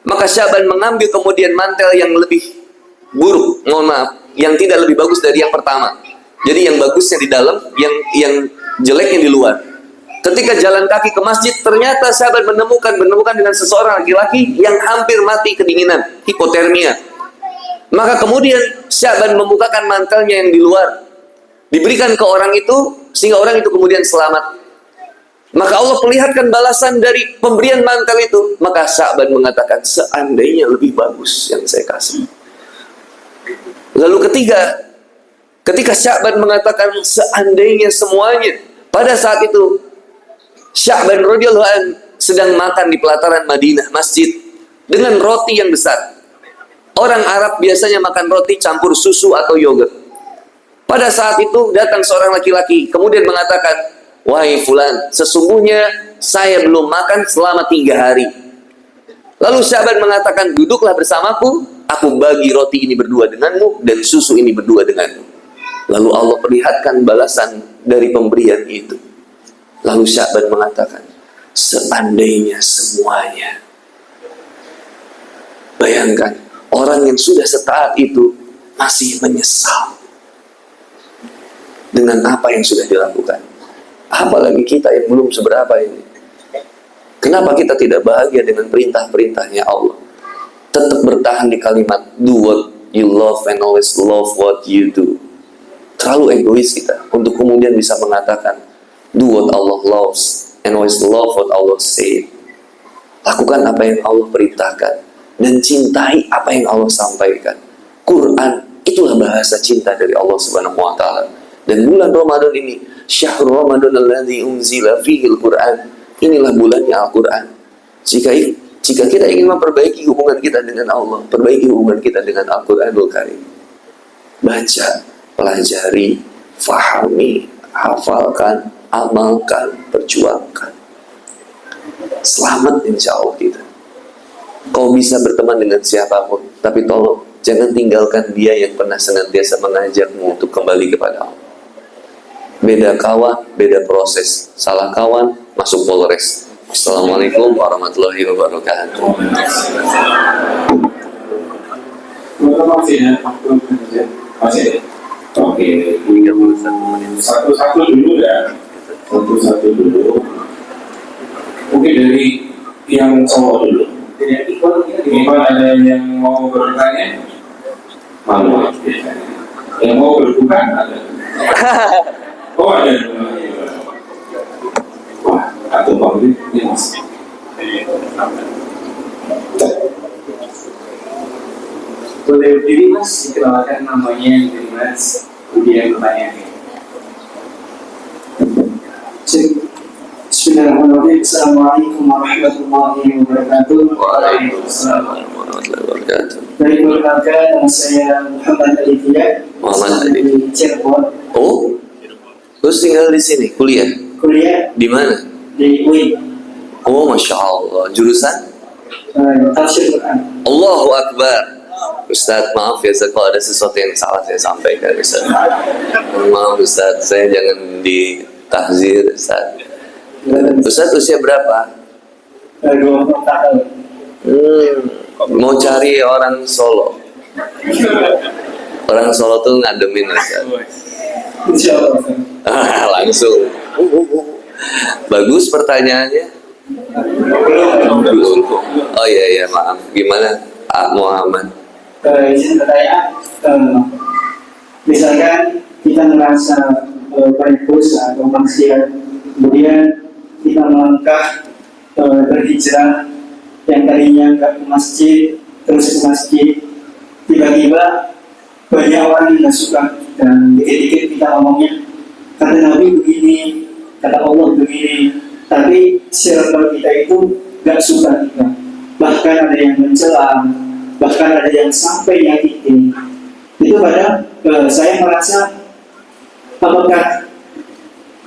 Maka Sya'ban mengambil kemudian mantel yang lebih buruk, mohon maaf, yang tidak lebih bagus dari yang pertama. Jadi yang bagusnya di dalam, yang jeleknya di luar. Ketika jalan kaki ke masjid, ternyata Sya'ban menemukan dengan seseorang laki-laki yang hampir mati kedinginan, hipotermia. Maka kemudian Sya'ban membukakan mantelnya yang di luar, diberikan ke orang itu, sehingga orang itu kemudian selamat. Maka Allah perlihatkan balasan dari pemberian mantel itu. Maka Sya'ban mengatakan, seandainya lebih bagus yang saya kasih. Lalu ketiga, Ketika Sya'ban mengatakan seandainya semuanya, pada saat itu Sya'ban radhiyallahu an sedang makan di pelataran Madinah, masjid, dengan roti yang besar. Orang Arab biasanya makan roti campur susu atau yogurt. Pada saat itu datang seorang laki-laki, kemudian mengatakan, wahai fulan, sesungguhnya saya belum makan selama 3 hari. Lalu Sya'ban mengatakan, duduklah bersamaku, aku bagi roti ini berdua denganmu, dan susu ini berdua denganmu. Lalu Allah perlihatkan balasan dari pemberian itu. Lalu Sya'ban mengatakan, seandainya semuanya. Bayangkan, orang yang sudah setaat itu masih menyesal dengan apa yang sudah dilakukan. Apalagi kita yang belum seberapa ini. Kenapa kita tidak bahagia dengan perintah-perintahnya Allah? Tetap bertahan di kalimat do what you love and always love what you do. Terlalu egois kita untuk kemudian bisa mengatakan do what Allah loves and always love what Allah said. Lakukan apa yang Allah perintahkan dan cintai apa yang Allah sampaikan. Quran itulah bahasa cinta dari Allah Subhanahu wa taala. Dan bulan Ramadan ini, syahrul Ramadan alladzi unzila fihi al-Quran. Inilah bulannya Al-Quran. Jika kita ingin memperbaiki hubungan kita dengan Allah, perbaiki hubungan kita dengan Al-Quranul Karim. Baca, pelajari, fahami, hafalkan, amalkan, perjuangkan. Selamat insya Allah kita. Kau bisa berteman dengan siapapun, tapi tolong jangan tinggalkan dia yang pernah senantiasa mengajakmu untuk kembali kepada Allah. Beda kawan, beda proses. Salah kawan, masuk Polres. Assalamualaikum warahmatullahi wabarakatuh. Masih. Oke, 31 menit. satu-satu dulu ya. Satu-satu dulu. Mungkin dari yang cowok dulu. Iqbal ada yang mau bertanya? Malu. Yang mau berbuka ada. Oh ada. Wah, atau Bang ini mas. Boleh berdiri mas, dikenalkan namanya dari mas, kemudian pertanyaannya. Bismillahirrahmanirrahim. Assalamualaikum warahmatullahi wabarakatuh. Waalaikumsalam warahmatullahi wabarakatuh. Baik, perkenalkan nama saya Muhammad Aditya. Muhammad Saya Aditya. di Cirebon. Oh, terus tinggal di sini, kuliah? Kuliah Di mana? di UI. Oh, Masya Allah. Jurusan? Tafsir Quran. Allahu Akbar. Ustadz, maaf ya, Ustadz, kalau ada sesuatu yang salah saya sampaikan, Ustadz. Maaf, Ustadz, saya jangan ditahzir, Ustadz. Ustadz, usia berapa? 20 tahun. Mau cari orang Solo. Orang Solo tuh ngademin, Ustadz. Insya Allah. Langsung. Bagus pertanyaannya. Belum. Oh iya, maaf. Gimana, Muhammad? Izin bertanya, misalkan kita merasa banyak dosa atau maksiat, kemudian kita melangkah berhijrah yang tadinya nggak ke masjid, terus ke masjid, tiba-tiba banyak orang yang nggak suka dan dikit-dikit kita ngomongnya kata Nabi begini, kata Allah begini, tapi circle kita itu nggak suka kita, bahkan ada yang mencela, bahkan ada yang sampai nyakitin. Itu kadang saya merasa apakah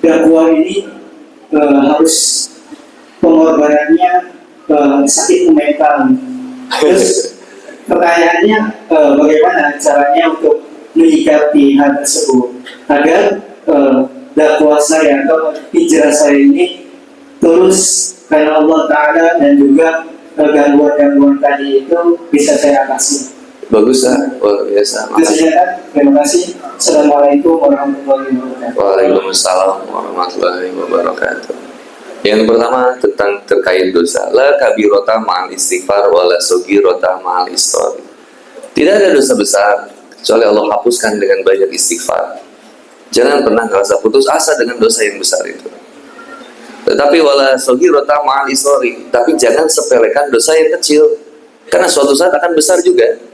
dakwah ini harus pengorbanannya sakit mental. Terus pertanyaannya bagaimana caranya untuk menyikapi hal tersebut agar dakwah saya atau hijrah saya ini terus karena Allah Ta'ala dan juga gangguan-gangguan tadi itu bisa saya atasi. Bagus lah, luar biasa. Terima kasih. Assalamualaikum warahmatullahi wabarakatuh. Waalaikumsalam warahmatullahi wabarakatuh. Yang pertama tentang terkait dosa. La kabirota ma'al istighfar wa la sugirota ma'al istor. Tidak ada dosa besar kecuali Allah hapuskan dengan banyak istighfar. Jangan pernah merasa putus asa dengan dosa yang besar itu. Tetapi wala sugirota ma'al istori. Tapi jangan sepelekan dosa yang kecil, karena suatu saat akan besar juga.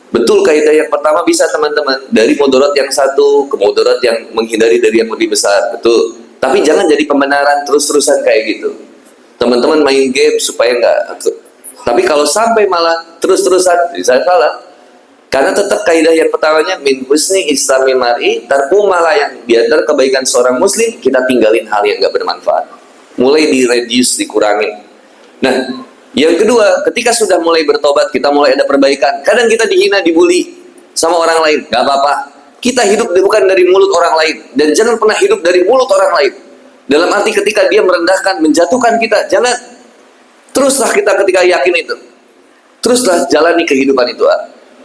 Betul, kaidah yang pertama bisa teman-teman, dari mudarat yang satu ke mudarat yang menghindari dari yang lebih besar, betul. Tapi jangan jadi pembenaran terus-terusan kayak gitu. Teman-teman main game supaya nggak. Tapi kalau sampai malah terus-terusan, bisa salah. Karena tetap kaidah yang pertamanya min husni islamil mar'i tarku malah, yang di antara kebaikan seorang muslim kita tinggalin hal yang nggak bermanfaat. Mulai di-reduce, dikurangi. Nah, yang kedua, ketika sudah mulai bertobat, kita mulai ada perbaikan. Kadang kita dihina, dibully sama orang lain, nggak apa-apa. Kita hidup bukan dari mulut orang lain, dan jangan pernah hidup dari mulut orang lain. Dalam arti ketika dia merendahkan, menjatuhkan kita, jangan. Teruslah kita ketika yakin itu. Teruslah jalani kehidupan itu.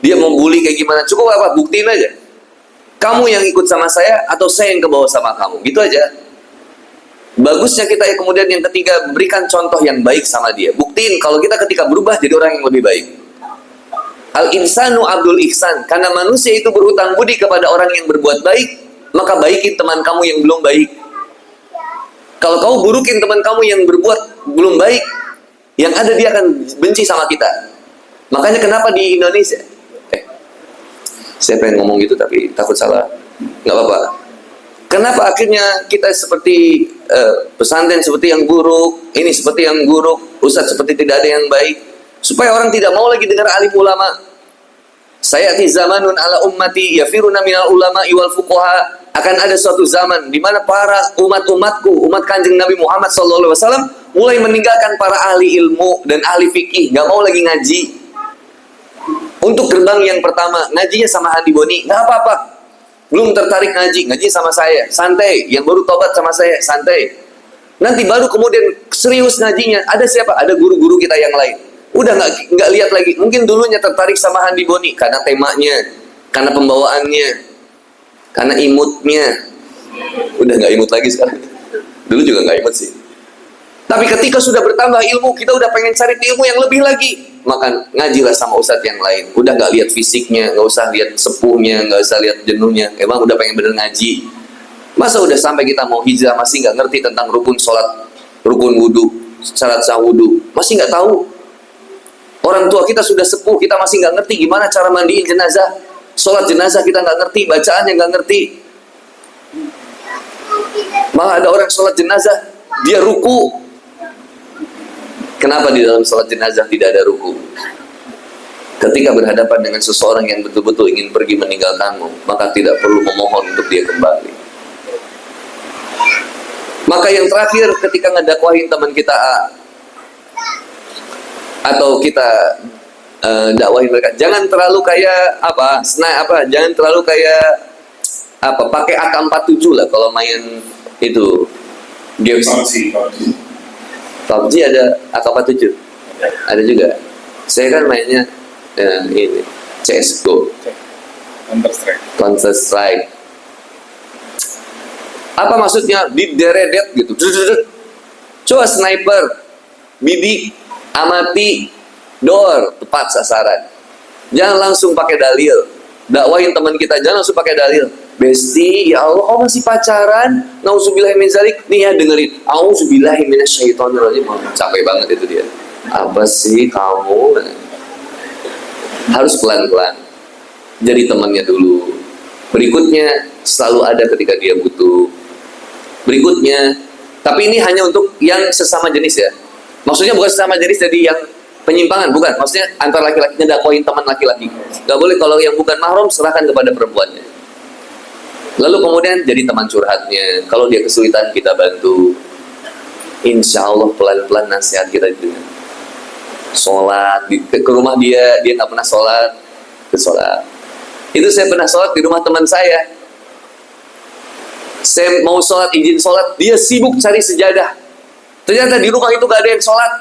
Dia mau bully kayak gimana? Cukup apa? Buktiin aja. Kamu yang ikut sama saya atau saya yang ke bawah sama kamu? Gitu aja. Bagusnya kita kemudian yang ketiga berikan contoh yang baik sama dia. Buktiin kalau kita ketika berubah jadi orang yang lebih baik. Al-insanu abdul ihsan. Karena manusia itu berhutang budi kepada orang yang berbuat baik, maka baikin teman kamu yang belum baik. Kalau kamu burukin teman kamu yang berbuat belum baik, yang ada dia akan benci sama kita. Makanya kenapa di Indonesia, saya pengen ngomong gitu tapi takut salah, nggak apa-apa. Kenapa akhirnya kita seperti pesantren seperti yang buruk, ini seperti yang buruk, ustadz seperti tidak ada yang baik, supaya orang tidak mau lagi dengar alim ulama. Sayati zamanun ala ummati yafiruna minal ulama iwal fuqaha. Akan ada suatu zaman di mana para umat-umatku, umat Kanjeng Nabi Muhammad SAW mulai meninggalkan para ahli ilmu dan ahli fikih, nggak mau lagi ngaji. Untuk gerbang yang pertama, ngajinya sama Andi Boni, nggak apa-apa. Belum tertarik ngaji, ngaji sama saya, santai. Yang baru tobat sama saya, santai. Nanti baru kemudian serius ngajinya. Ada siapa? Ada guru-guru kita yang lain. Udah nggak lihat lagi. Mungkin dulunya tertarik sama Andi Boni karena temanya, karena pembawaannya, karena imutnya. Udah nggak imut lagi sekarang. Dulu juga nggak imut sih. Tapi ketika sudah bertambah ilmu, kita udah pengen cari ilmu yang lebih lagi. Maka ngajilah sama ustadz yang lain. Udah nggak lihat fisiknya, nggak usah lihat sepuhnya, nggak usah lihat jenuhnya. Emang udah pengen bener ngaji. Masa udah sampai kita mau hijrah masih nggak ngerti tentang rukun sholat, rukun wudhu, syarat sah wudhu, masih nggak tahu. Orang tua kita sudah sepuh, kita masih nggak ngerti gimana cara mandiin jenazah, sholat jenazah kita nggak ngerti, bacaannya nggak ngerti. Malah ada orang sholat jenazah, dia ruku. Kenapa di dalam sholat jenazah tidak ada ruku? Ketika berhadapan dengan seseorang yang betul-betul ingin pergi meninggalkanmu, maka tidak perlu memohon untuk dia kembali. Maka yang terakhir ketika ngedakwahin teman kita atau kita dakwahin mereka, jangan terlalu kayak jangan terlalu kayak pakai AK-47 lah kalau main itu games. PUBG ada AK-47? Ada juga. Saya kan mainnya ini CSGO, Counter Strike. Apa maksudnya? Dideredet gitu. Coba sniper, bidik, amati, door, tepat sasaran. Jangan langsung pakai dalil. Dakwahin teman kita, jangan langsung pakai dalil. Besti, ya Allah, kau masih pacaran? Nauzubillahi min dzalik. Nih ya dengerin. Auzubillahi minasyaitonirrajim. Capek banget itu dia. Apa sih kamu? Harus pelan-pelan. Jadi temannya dulu. Berikutnya selalu ada ketika dia butuh. Berikutnya, tapi ini hanya untuk yang sesama jenis ya. Maksudnya bukan sesama jenis jadi yang penyimpangan, bukan. Maksudnya antara laki-lakinya dakwahin teman laki-laki. Gak boleh kalau yang bukan mahram serahkan kepada perempuannya. Lalu kemudian jadi teman curhatnya. Kalau dia kesulitan kita bantu. Insya Allah pelan-pelan nasihat kita itu. Sholat ke rumah dia nggak pernah sholat, ke sholat. Itu saya pernah sholat di rumah teman saya. Saya mau sholat, izin sholat, dia sibuk cari sejadah. Ternyata di rumah itu gak ada yang sholat.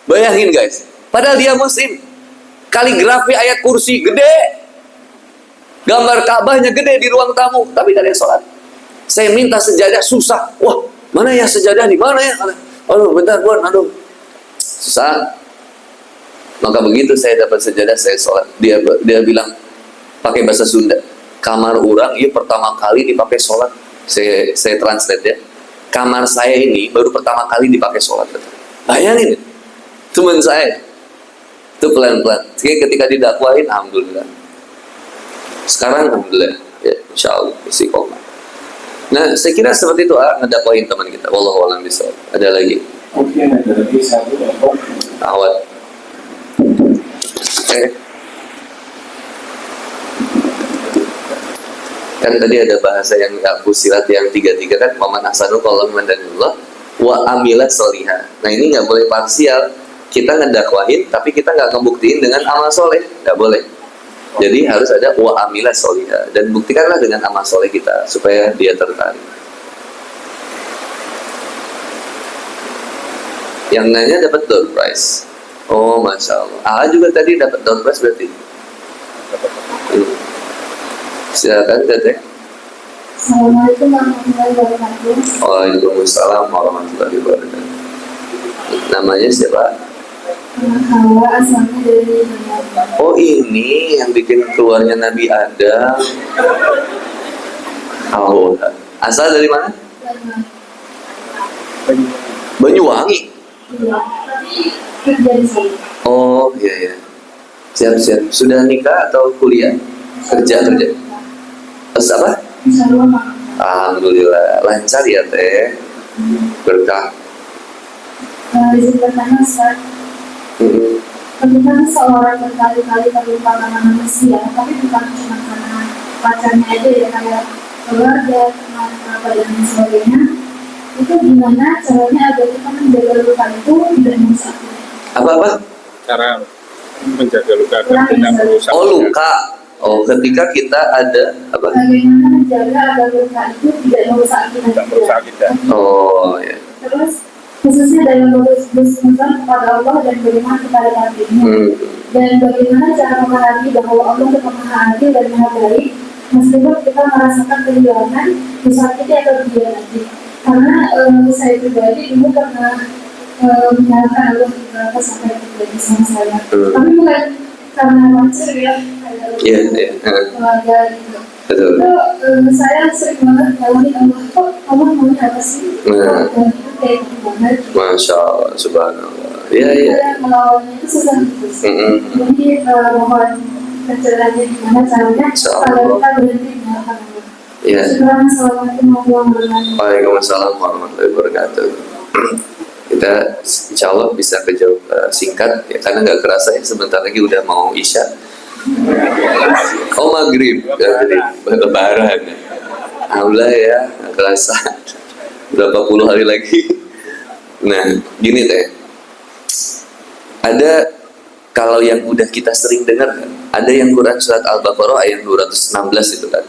Bayangin guys, padahal dia muslim. Kaligrafi ayat kursi gede, gambar Ka'bahnya gede di ruang tamu, tapi gak ada yang sholat. Saya minta sejadah, susah. Wah, mana ya sejadah nih? Mana ya? Aduh, bentar, aduh. Susah. Maka begitu saya dapat sejadah, saya sholat. Dia bilang, pakai bahasa Sunda. Kamar orang, ini pertama kali dipakai sholat. Saya translate ya. Kamar saya ini baru pertama kali dipakai sholat. Bayangin, teman saya. Itu pelan-pelan. Ketika didakwain, alhamdulillah. Sekarang alhamdulillah ya, insyaallah istiqomah. Nah, saya kira seperti itu ngedakwain teman kita. Wallahu a'lam bishawab. Ada lagi? Mungkin ada lagi satu apa? Awal. Kan tadi ada bahasa yang Fusilat yang 3-3 kan, Waman ahsanu qawlan mimman Allah wa amilat sholiha. Nah, ini nggak boleh parsial. Kita ngedakwahin tapi kita nggak ngebuktiin dengan amal soleh, nggak boleh. Jadi harus ada wa amilat sholiha, dan buktikanlah dengan amal soleh kita supaya dia tertarik. Yang nanya dapat door prize. Oh, masya Allah. Juga tadi dapat door prize berarti. Silakan Teteh. Assalamualaikum warahmatullahi wabarakatuh. Waalaikumsalam warahmatullahi wabarakatuh. Namanya siapa? Hawa, asalnya dari Banyuwangi. Oh, ini yang bikin keluarnya Nabi Adam. Oh, asal dari mana? Banyuwangi. Iya, tapi kerja di sini. Oh, iya iya. Siap-siap. Sudah nikah atau kuliah? Kerja. Terus apa? Insyaallah. Alhamdulillah lancar ya Teh. Berkah. Izin bertanya, Ustaz. Ketika seorang berkali-kali terlupa nama manusia, tapi bukan cuma karena pacarnya aja ya, kayak keluarga, teman, kerabat, dan sebagainya, itu gimana caranya agar kita menjaga luka itu tidak merusak? Apa? Cara menjaga luka agar tidak merusak. Oh, luka. Oh, ketika kita ada apa? Bagaimana menjaga agar luka itu tidak merusak kita? Tidak merusak kita. Oh, ya. Terus khususnya dalam berusaha kepada Allah dan beriman kepada takdirnya, dan bagaimana cara memahami bahwa Allah tetap maha adil dan maha baik meskipun kita merasakan kehilangan disakiti atau dikhianati. Karena saya pribadi dulu pernah menyalahkan Allah beberapa sampai terjadi sama saya, tapi bukan karena pacar ya, kayak keluarga gitu. Betul. Itu saya sering banget ngalamin Allah, kok Allah mau apa sih? Dan itu kayak gitu banget. Masya Allah, subhanallah. Iya, iya. Saya melawannya itu susah gitu sih. Jadi mohon pencerahannya gimana caranya kalau kita berhenti menyalahkan Allah. Iya. Assalamualaikum warahmatullahi wabarakatuh. Waalaikumsalam warahmatullahi wabarakatuh. Kita insya Allah bisa kejawab singkat ya, karena nggak kerasa ya sebentar lagi udah mau isya. Oh, maghrib ya, jadi lebaran. Alhamdulillah ya, nggak kerasa. Berapa puluh hari lagi. Nah, gini Teh. Ada, kalau yang udah kita sering dengar, ada yang Quran surat Al-Baqarah ayat 216 itu kan.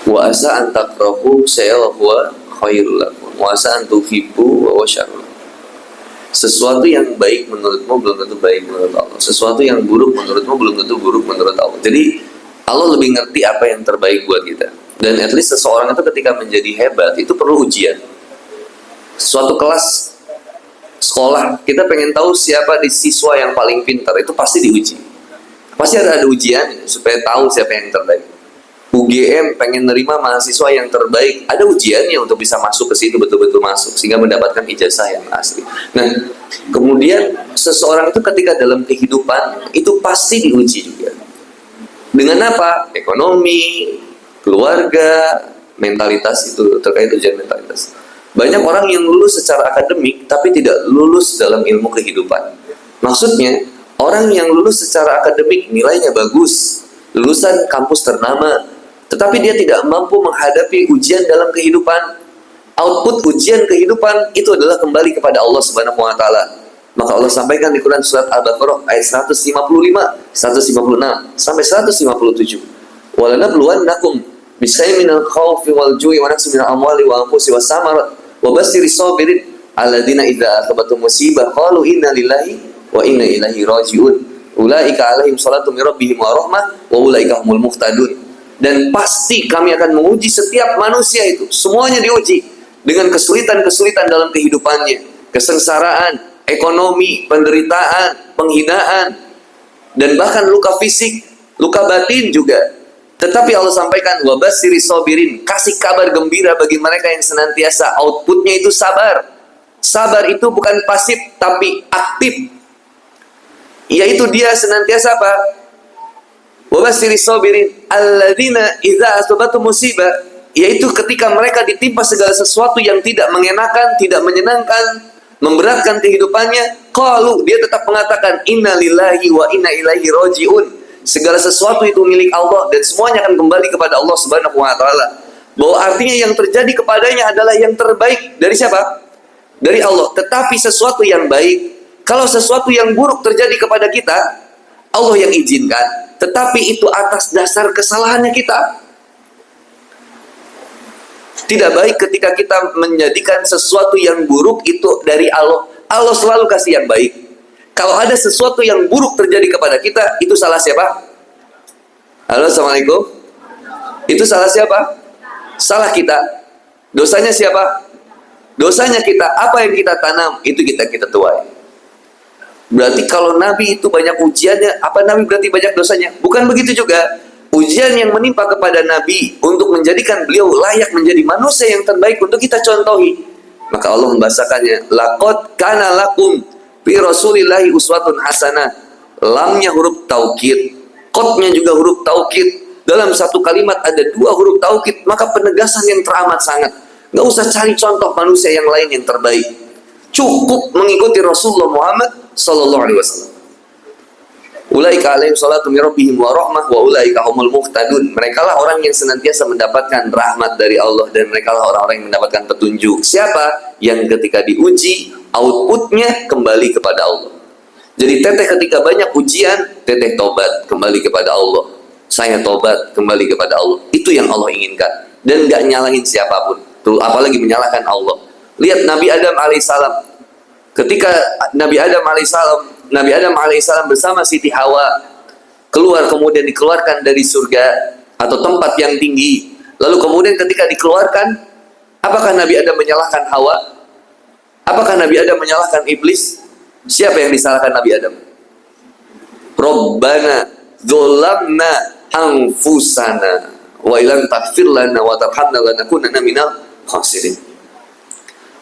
Wa asa an takrahu syai'an wa huwa khairul lakum. Wa asa an tuhibbu wa huwa syarrul. Sesuatu yang baik menurutmu belum tentu baik menurut Allah. Sesuatu yang buruk menurutmu belum tentu buruk menurut Allah. Jadi Allah lebih ngerti apa yang terbaik buat kita. Dan at least seseorang itu ketika menjadi hebat itu perlu ujian. Suatu kelas sekolah kita pengen tahu siapa di siswa yang paling pintar, itu pasti diuji. Pasti ada ujian supaya tahu siapa yang terbaik. UGM pengen nerima mahasiswa yang terbaik, ada ujiannya untuk bisa masuk ke situ, betul-betul masuk sehingga mendapatkan ijazah yang asli. Nah, kemudian seseorang itu ketika dalam kehidupan itu pasti diuji juga. Dengan apa? Ekonomi, keluarga, mentalitas, itu terkait ujian mentalitas. Banyak orang yang lulus secara akademik tapi tidak lulus dalam ilmu kehidupan. Maksudnya, orang yang lulus secara akademik nilainya bagus, lulusan kampus ternama, tetapi dia tidak mampu menghadapi ujian dalam kehidupan. Output ujian kehidupan itu adalah kembali kepada Allah Subhanahu wa taala. Maka Allah sampaikan di Quran surat Al-Baqarah ayat 155, 156 sampai 157. Walanabluwannakum bisyai'in minal khaufi wal ju'i wa naqsin minal amwali wa anfusi was samarat wa basyiris sabirin alladzina idza asabatum musibah qalu inna lillahi wa inna ilaihi raji'un. Ulaika alaihim salatu min rabbihim wa rahmah wa ulaika humul muhtadun. Dan pasti kami akan menguji setiap manusia itu. Semuanya diuji dengan kesulitan-kesulitan dalam kehidupannya, kesengsaraan, ekonomi, penderitaan, penghinaan, dan bahkan luka fisik, luka batin juga. Tetapi Allah sampaikan wabasiri sabirin, kasih kabar gembira bagi mereka yang senantiasa outputnya itu sabar. Sabar itu bukan pasif tapi aktif. Yaitu dia senantiasa apa? Wa basyiri sabirin alladzina idza asabatum musibah, yaitu ketika mereka ditimpa segala sesuatu yang tidak mengenakan, tidak menyenangkan, memberatkan kehidupannya, qalu, dia tetap mengatakan inna lillahi wa inna ilaihi rajiun. Segala sesuatu itu milik Allah dan semuanya akan kembali kepada Allah Subhanahu wa taala. Bahwa artinya yang terjadi kepadanya adalah yang terbaik dari siapa? Dari Allah. Tetapi sesuatu yang baik, kalau sesuatu yang buruk terjadi kepada kita, Allah yang izinkan, tetapi itu atas dasar kesalahannya kita. Tidak baik ketika kita menjadikan sesuatu yang buruk itu dari Allah. Allah selalu kasih yang baik. Kalau ada sesuatu yang buruk terjadi kepada kita, itu salah siapa? Halo, assalamualaikum. Itu salah siapa? Salah kita. Dosanya siapa? Dosanya kita. Apa yang kita tanam, itu kita tuai. Berarti kalau Nabi itu banyak ujiannya, apa Nabi berarti banyak dosanya? Bukan begitu juga. Ujian yang menimpa kepada Nabi untuk menjadikan beliau layak menjadi manusia yang terbaik untuk kita contohi. Maka Allah membahasakannya, laqad kana lakum fi Rasulillahi uswatun hasanah. Lamnya huruf taukid, qadnya juga huruf taukid. Dalam satu kalimat ada dua huruf taukid, maka penegasan yang teramat sangat. Nggak usah cari contoh manusia yang lain yang terbaik. Cukup mengikuti Rasulullah Muhammad sallallahu alaihi wasallam. Ulaika alaihim salatu min rabbihim wa rahmah wa ulaika humul muhtadun. Mereka lah orang yang senantiasa mendapatkan rahmat dari Allah dan mereka lah orang-orang yang mendapatkan petunjuk. Siapa? Yang ketika diuji, outputnya kembali kepada Allah. Jadi teteh ketika banyak ujian, teteh tobat kembali kepada Allah. Saya tobat kembali kepada Allah. Itu yang Allah inginkan. Dan gak nyalahin siapapun. Tuh, apalagi menyalahkan Allah. Lihat Nabi Adam alaihissalam. Ketika Nabi Adam alaihissalam bersama Siti Hawa keluar, kemudian dikeluarkan dari surga atau tempat yang tinggi. Lalu kemudian ketika dikeluarkan, apakah Nabi Adam menyalahkan Hawa? Apakah Nabi Adam menyalahkan iblis? Siapa yang disalahkan Nabi Adam? Rabbana dzolamna anfusana wa ilam taghfir lana wa tarhamna lanakunanna minal khasirin.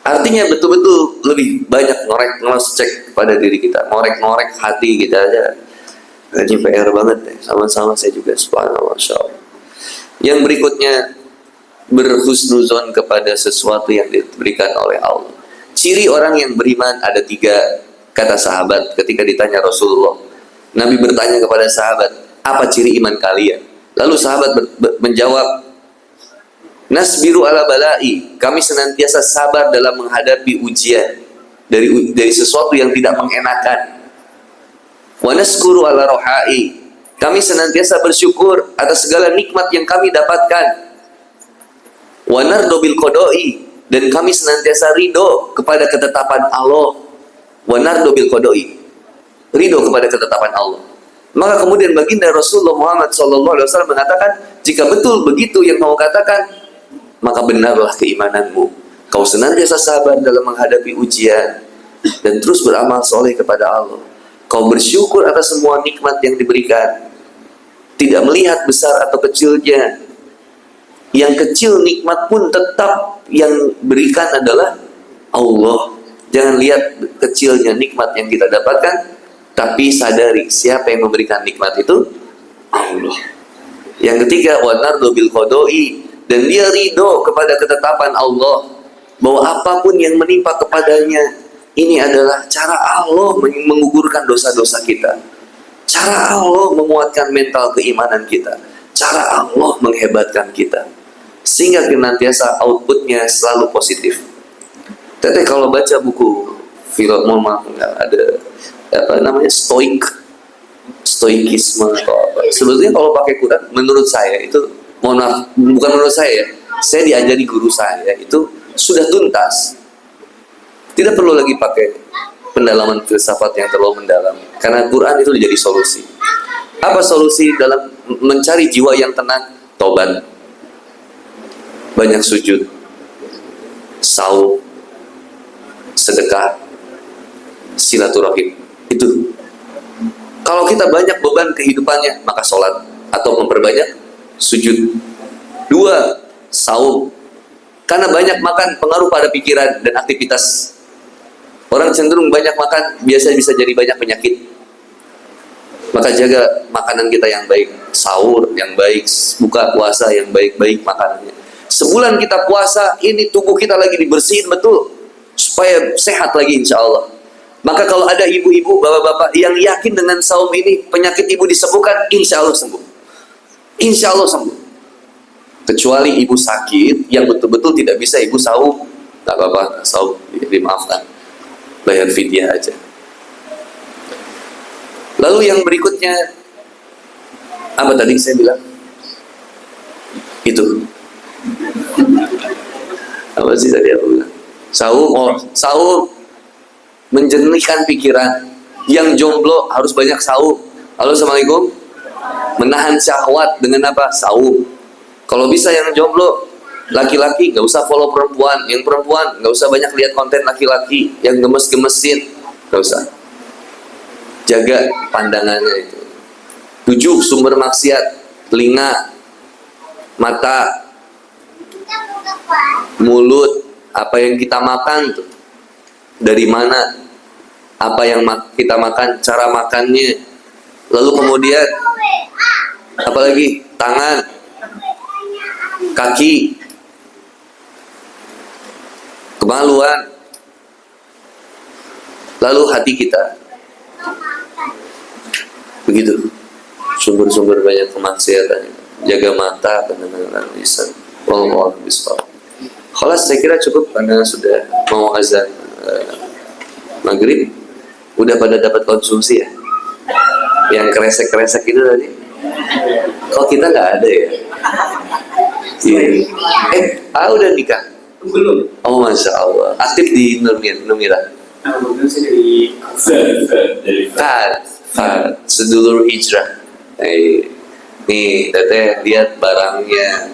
Artinya betul-betul lebih banyak ngorek-ngecek pada diri kita, ngorek-ngorek hati kita aja. Ini PR banget deh, sama-sama saya juga, subhanallah, masyaallah. Yang berikutnya, berhusnuzon kepada sesuatu yang diberikan oleh Allah. Ciri orang yang beriman ada 3, kata sahabat ketika ditanya Rasulullah. Nabi bertanya kepada sahabat, apa ciri iman kalian? Lalu sahabat menjawab, nasbiru ala balai, kami senantiasa sabar dalam menghadapi ujian dari sesuatu yang tidak mengenakan. Wa naskuru ala rohai, kami senantiasa bersyukur atas segala nikmat yang kami dapatkan. Wa nardo bil qodoi, dan kami senantiasa ridho kepada ketetapan Allah. Wa nardo bil qodoi, ridho kepada ketetapan Allah. Maka kemudian baginda Rasulullah Muhammad SAW mengatakan, jika betul begitu yang kau katakan, maka benarlah keimananmu. Kau senantiasa sabar dalam menghadapi ujian dan terus beramal soleh kepada Allah. Kau bersyukur atas semua nikmat yang diberikan, tidak melihat besar atau kecilnya. Yang kecil nikmat pun tetap yang berikan adalah Allah. Jangan lihat kecilnya nikmat yang kita dapatkan, tapi sadari siapa yang memberikan nikmat itu? Allah. Yang ketiga, wa nardu bil qodoi, dan dia ridho kepada ketetapan Allah, bahwa apapun yang menimpa kepadanya, ini adalah cara Allah mengugurkan dosa-dosa kita, cara Allah menguatkan mental keimanan kita, cara Allah menghebatkan kita, sehingga senantiasa outputnya selalu positif. Teteh kalau baca buku film, ada apa namanya, stoikisme atau apa, sebetulnya kalau pakai Quran, menurut saya itu, mohon maaf, bukan menurut saya diajari guru saya, itu sudah tuntas. Tidak perlu lagi pakai pendalaman filsafat yang terlalu mendalam, karena Quran itu jadi solusi. Apa solusi dalam mencari jiwa yang tenang? Tobat, banyak sujud, saum, sedekah, silaturahim. Itu. Kalau kita banyak beban kehidupannya, maka sholat atau memperbanyak sujud. 2, saum. Karena banyak makan pengaruh pada pikiran dan aktivitas. Orang cenderung banyak makan biasa bisa jadi banyak penyakit. Maka jaga makanan kita yang baik, sahur yang baik, buka puasa yang baik-baik makanannya. Sebulan kita puasa, ini tubuh kita lagi dibersihin betul, supaya sehat lagi insya Allah. Maka kalau ada ibu-ibu, bapak-bapak yang yakin dengan saum ini, penyakit ibu disembuhkan, insya Allah sembuh. Insya Allah sembuh. Kecuali ibu sakit, yang betul-betul tidak bisa ibu saum, tak apa-apa, saum, dimaafkan. Bayar fidyah aja. Lalu yang berikutnya, apa tadi saya bilang? Itu. Apa sih tadi aku bilang? Saum menjernihkan pikiran. Yang jomblo harus banyak saum. Halo, assalamualaikum. Menahan syahwat dengan apa? Saum. Kalau bisa yang jomblo, laki-laki nggak usah follow perempuan. Yang perempuan nggak usah banyak lihat konten laki-laki yang gemes-gemesin, nggak usah. Jaga pandangannya itu. 7 sumber maksiat: telinga, mata, mulut. Apa yang kita makan tuh, dari mana, apa yang kita makan, cara makannya. Lalu kemudian apalagi? Tangan, kaki, kemaluan, lalu hati kita. Begitu sumber-sumber banyak kemaksiatan. Jaga mata, pendengaran, lisan. Wallahu a'lam bishawab. Khalas, saya kira cukup karena sudah mau azan maghrib. Udah pada dapat konsumsi ya? Yang kresek-kresek itu tadi. Kok kita nggak ada ya? Iya. Udah nikah? Belum. Oh, masya Allah. Aktif di Numira. Kemudian saya dari sedulur hijrah. Nih, teteh lihat barangnya,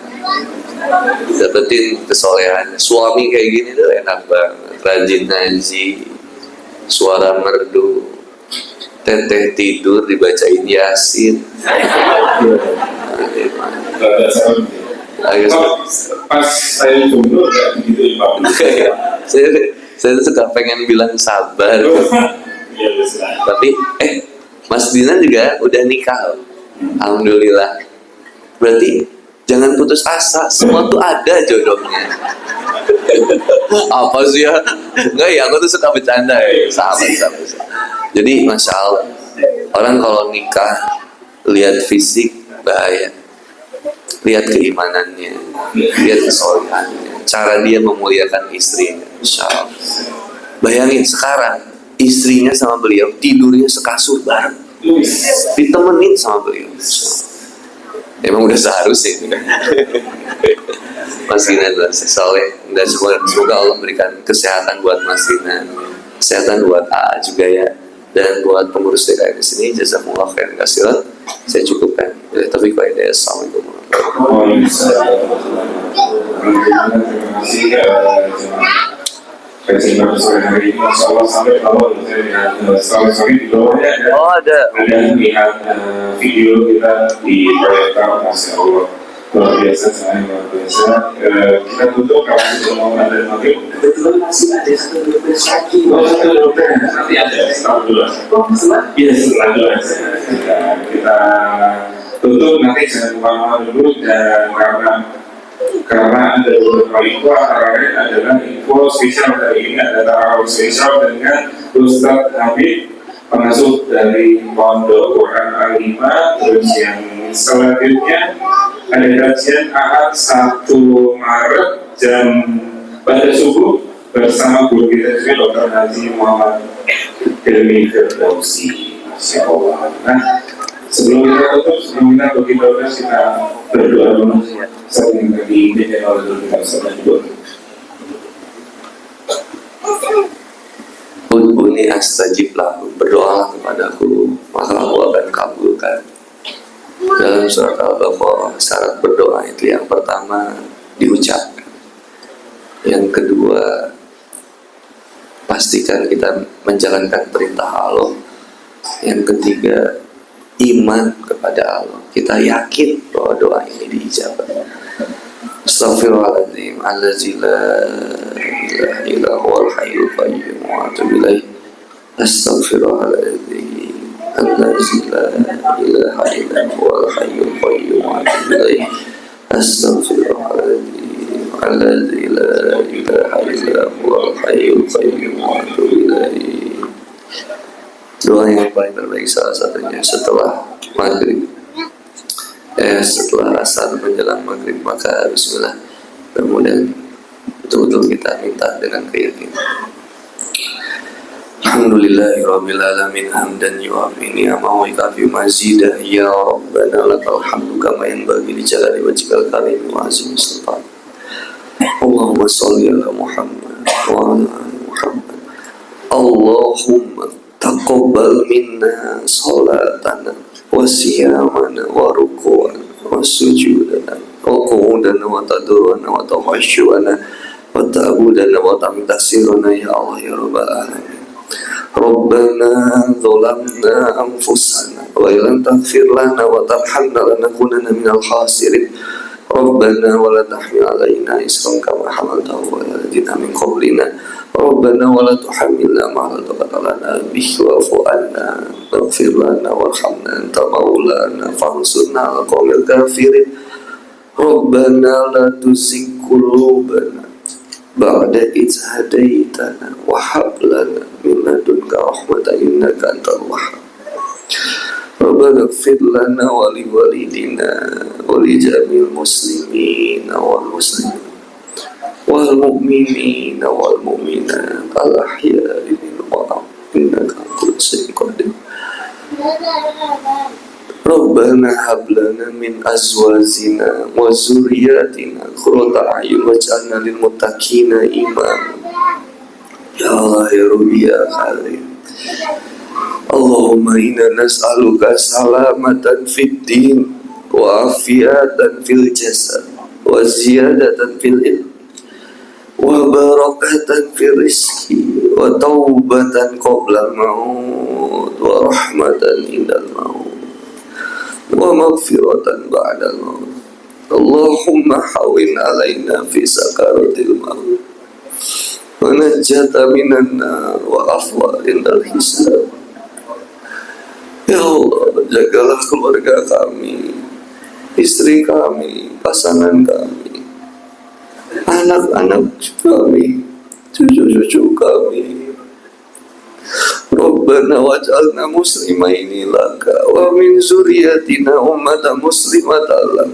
dapetin kesolehan. Suami kayak gini tuh enak banget, rajin ngaji, suara merdu, teteh tidur dibacain Yasin. Pas saya jomblo nggak begitu Pak. saya suka pengen bilang sabar, tapi Mas Dina juga udah nikah, alhamdulillah. Berarti jangan putus asa, semua tuh ada jodohnya. Apa sih ya? Enggak ya, aku tuh suka bercanda ya, sahabat. Jadi masya Allah, orang kalau nikah lihat fisik bahaya, lihat keimanannya, lihat kesolehannya, cara dia memuliakan istrinya. Masya Allah. Bayangin sekarang istrinya sama beliau tidurnya sekasur bareng, ditemenin sama beliau. Emang udah seharusnya itu kan. Mas Gina adalah soleh, dan semoga Allah berikan kesehatan buat Mas Gina, kesehatan buat AA juga ya, dan buat pengurus DKI di sini. Jazakumullah khairan katsiran. Saya cukupkan. Tapi kalau ada, assalamualaikum warahmatullahi wabarakatuh. Kajian pada sore hari ini, Masya Allah, sampai kalau saya sekali-sekali di bawahnya ada lihat video kita di proyektor. Masya Allah, luar biasa, sangat luar biasa. Kita tutup kalau sudah mau ada maghrib. Kebetulan masih ada satu dokter lagi. Satu dokter nanti ada setelah dulu. Iya, setelah dulu. Kita tutup, nanti jangan lupa dulu, dan karena ada beberapa info, antara lain adalah info spesial dari ini, ada tarawih spesial dengan Ustadz Habib, pengasuh dari Pondok Quran Al-5. Terus yang selanjutnya ada kajian Ahad 1 Maret jam pada subuh bersama guru kita juga Dr. Haji Muhammad Hilmi Firdausi. Masya Allah. Nah, sebelum kita tutup, sebelum kita bagi doa, kita berdoa dulu. Sebelum tadi kita dulu kita sedang berdoa. Ud'uni astajib lahu, berdoalah kepadaku maka aku akan kabulkan. Dalam surat Al-Baqarah, syarat berdoa itu yang pertama diucapkan, yang kedua pastikan kita menjalankan perintah Allah, yang ketiga iman kepada Allah, kita yakin bahwa doa ini diijabah. Astaghfirullahaladzim, allazi la ilaha illa huwal hayyul qayyum wa atubu ilaih. Astaghfirullahaladzim, الذي لا إله إلا هو الحي القيوم وأتوب إليه أستغفر الله الذي لا إله إلا هو الحي القيوم وأتوب إليه. Doa yang paling terbaik salah satunya setelah maghrib, setelah asar menjelang maghrib, maka bismillah, kemudian betul-betul kita minta dengan keyakinan. Alhamdulillahirabbil alamin hamdan yu'afi ni'amahu wa yukafi mazidah ya rabbana lakal hamdu kama yanbaghi li jalali wajhikal karim wa azimi sultan. Allahumma shalli ala Muhammad wa ala ali Muhammad. Allahumma taqabbal minna salatana wa siyamana wa ruku'ana wa sujudana wa qu'udana wa tadurana wa tawashuana wa ta'budana wa tamtasirana ya Allah ya rabbal alamin. Rabbana zalamna anfusana wa illam taghfir lana wa tarhamna lanakunanna minal khasirin. Rabbana wa la tahmil alaina isran kama hamaltahu ala alladziina min qablina. Rabbana wa la tuhammilna ma la taqata lana bihi wa'fu 'anna waghfir lana warhamna anta maulana fansurna 'alal qaumil kafirin. Rabbana la tuzigh qulubana ba'da idh hadaitana wa hab lana min ladunka rahmatan innaka antal wahhab. Rabbana ighfir lana wa li walidina wa li jami'il muslimina wal muslimin wal mu'minina wal mu'minat al ahya'i minhum innaka ala kulli shay'in qadir. Rabbana hab lana min azwajina wa zurriyyatina qurrata a'yun waj'alna lil muttaqina imama. Ya Allah ya Rabbi ya Karim. Allahumma inna nas'aluka salamatan fid din wa afiyatan fil jasad wa ziyadatan fil ilm wa barakatan fil rizki wa taubatan qabla al-maut wa rahmatan indal maut wa maghfiratan ba'dal maut. Allahumma hawwin alaina fi sakaratil maut wa najjata minan nar wa afwa indal hisab. Ya Allah, jagalah keluarga kami, istri kami, pasangan kami, anak-anak kami, cucu-cucu kami. Rabbana waj'alna muslimaini laka wa min zurriyyatina ummatan muslimatan lak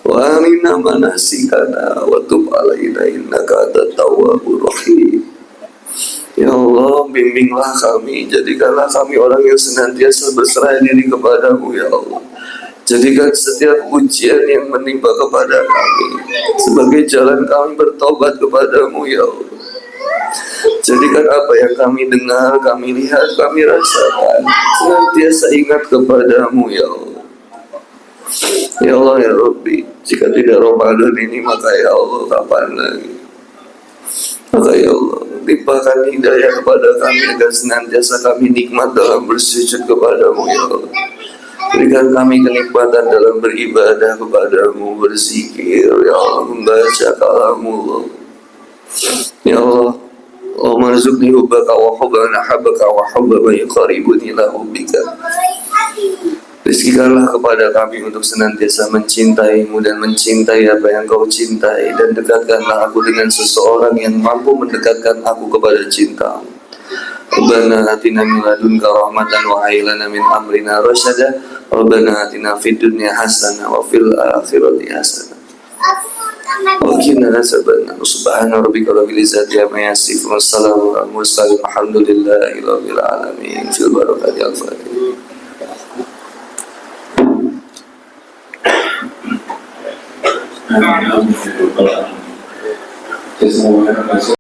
wa arina manasikana wa tub alaina innaka antat tawwabur rahim. Ya Allah, bimbinglah kami, jadikanlah kami orang yang senantiasa berserah diri kepadamu ya Allah. Jadikan setiap ujian yang menimpa kepada kami sebagai jalan kami bertobat kepadamu ya Allah. Jadikan apa yang kami dengar, kami lihat, kami rasakan senantiasa ingat kepadamu ya Allah. Ya Allah ya Rabbi, jika tidak Ramadan ini maka ya Allah kapan lagi? Maka ya Allah, limpahkan hidayah kepada kami agar senantiasa kami nikmat dalam bersujud kepadamu ya Allah. Berikan kami kenikmatan dalam beribadah kepadamu, berzikir ya Allah, membaca kalamullah ya Allah. Allahumma rzuqni hubbaka wa hubba man ahabbaka wa hubba man yuqarribuni ila hubbika. Rizkikanlah kepada kami untuk senantiasa mencintaimu dan mencintai apa yang kau cintai, dan dekatkanlah aku dengan seseorang yang mampu mendekatkan aku kepada cintamu. Rabbana atina min ladunka rahmatan wa hayyi lana min amrina rasyada. Rabbana atina fid dunya hasanah wa fil akhirati hasanah wa qina adzabannar. Subhana rabbika rabbil izzati amma yasifun. Wassalamu alal mursalin walhamdulillahi rabbil alamin. Fil barakati al-fatihah. Alhamdulillah.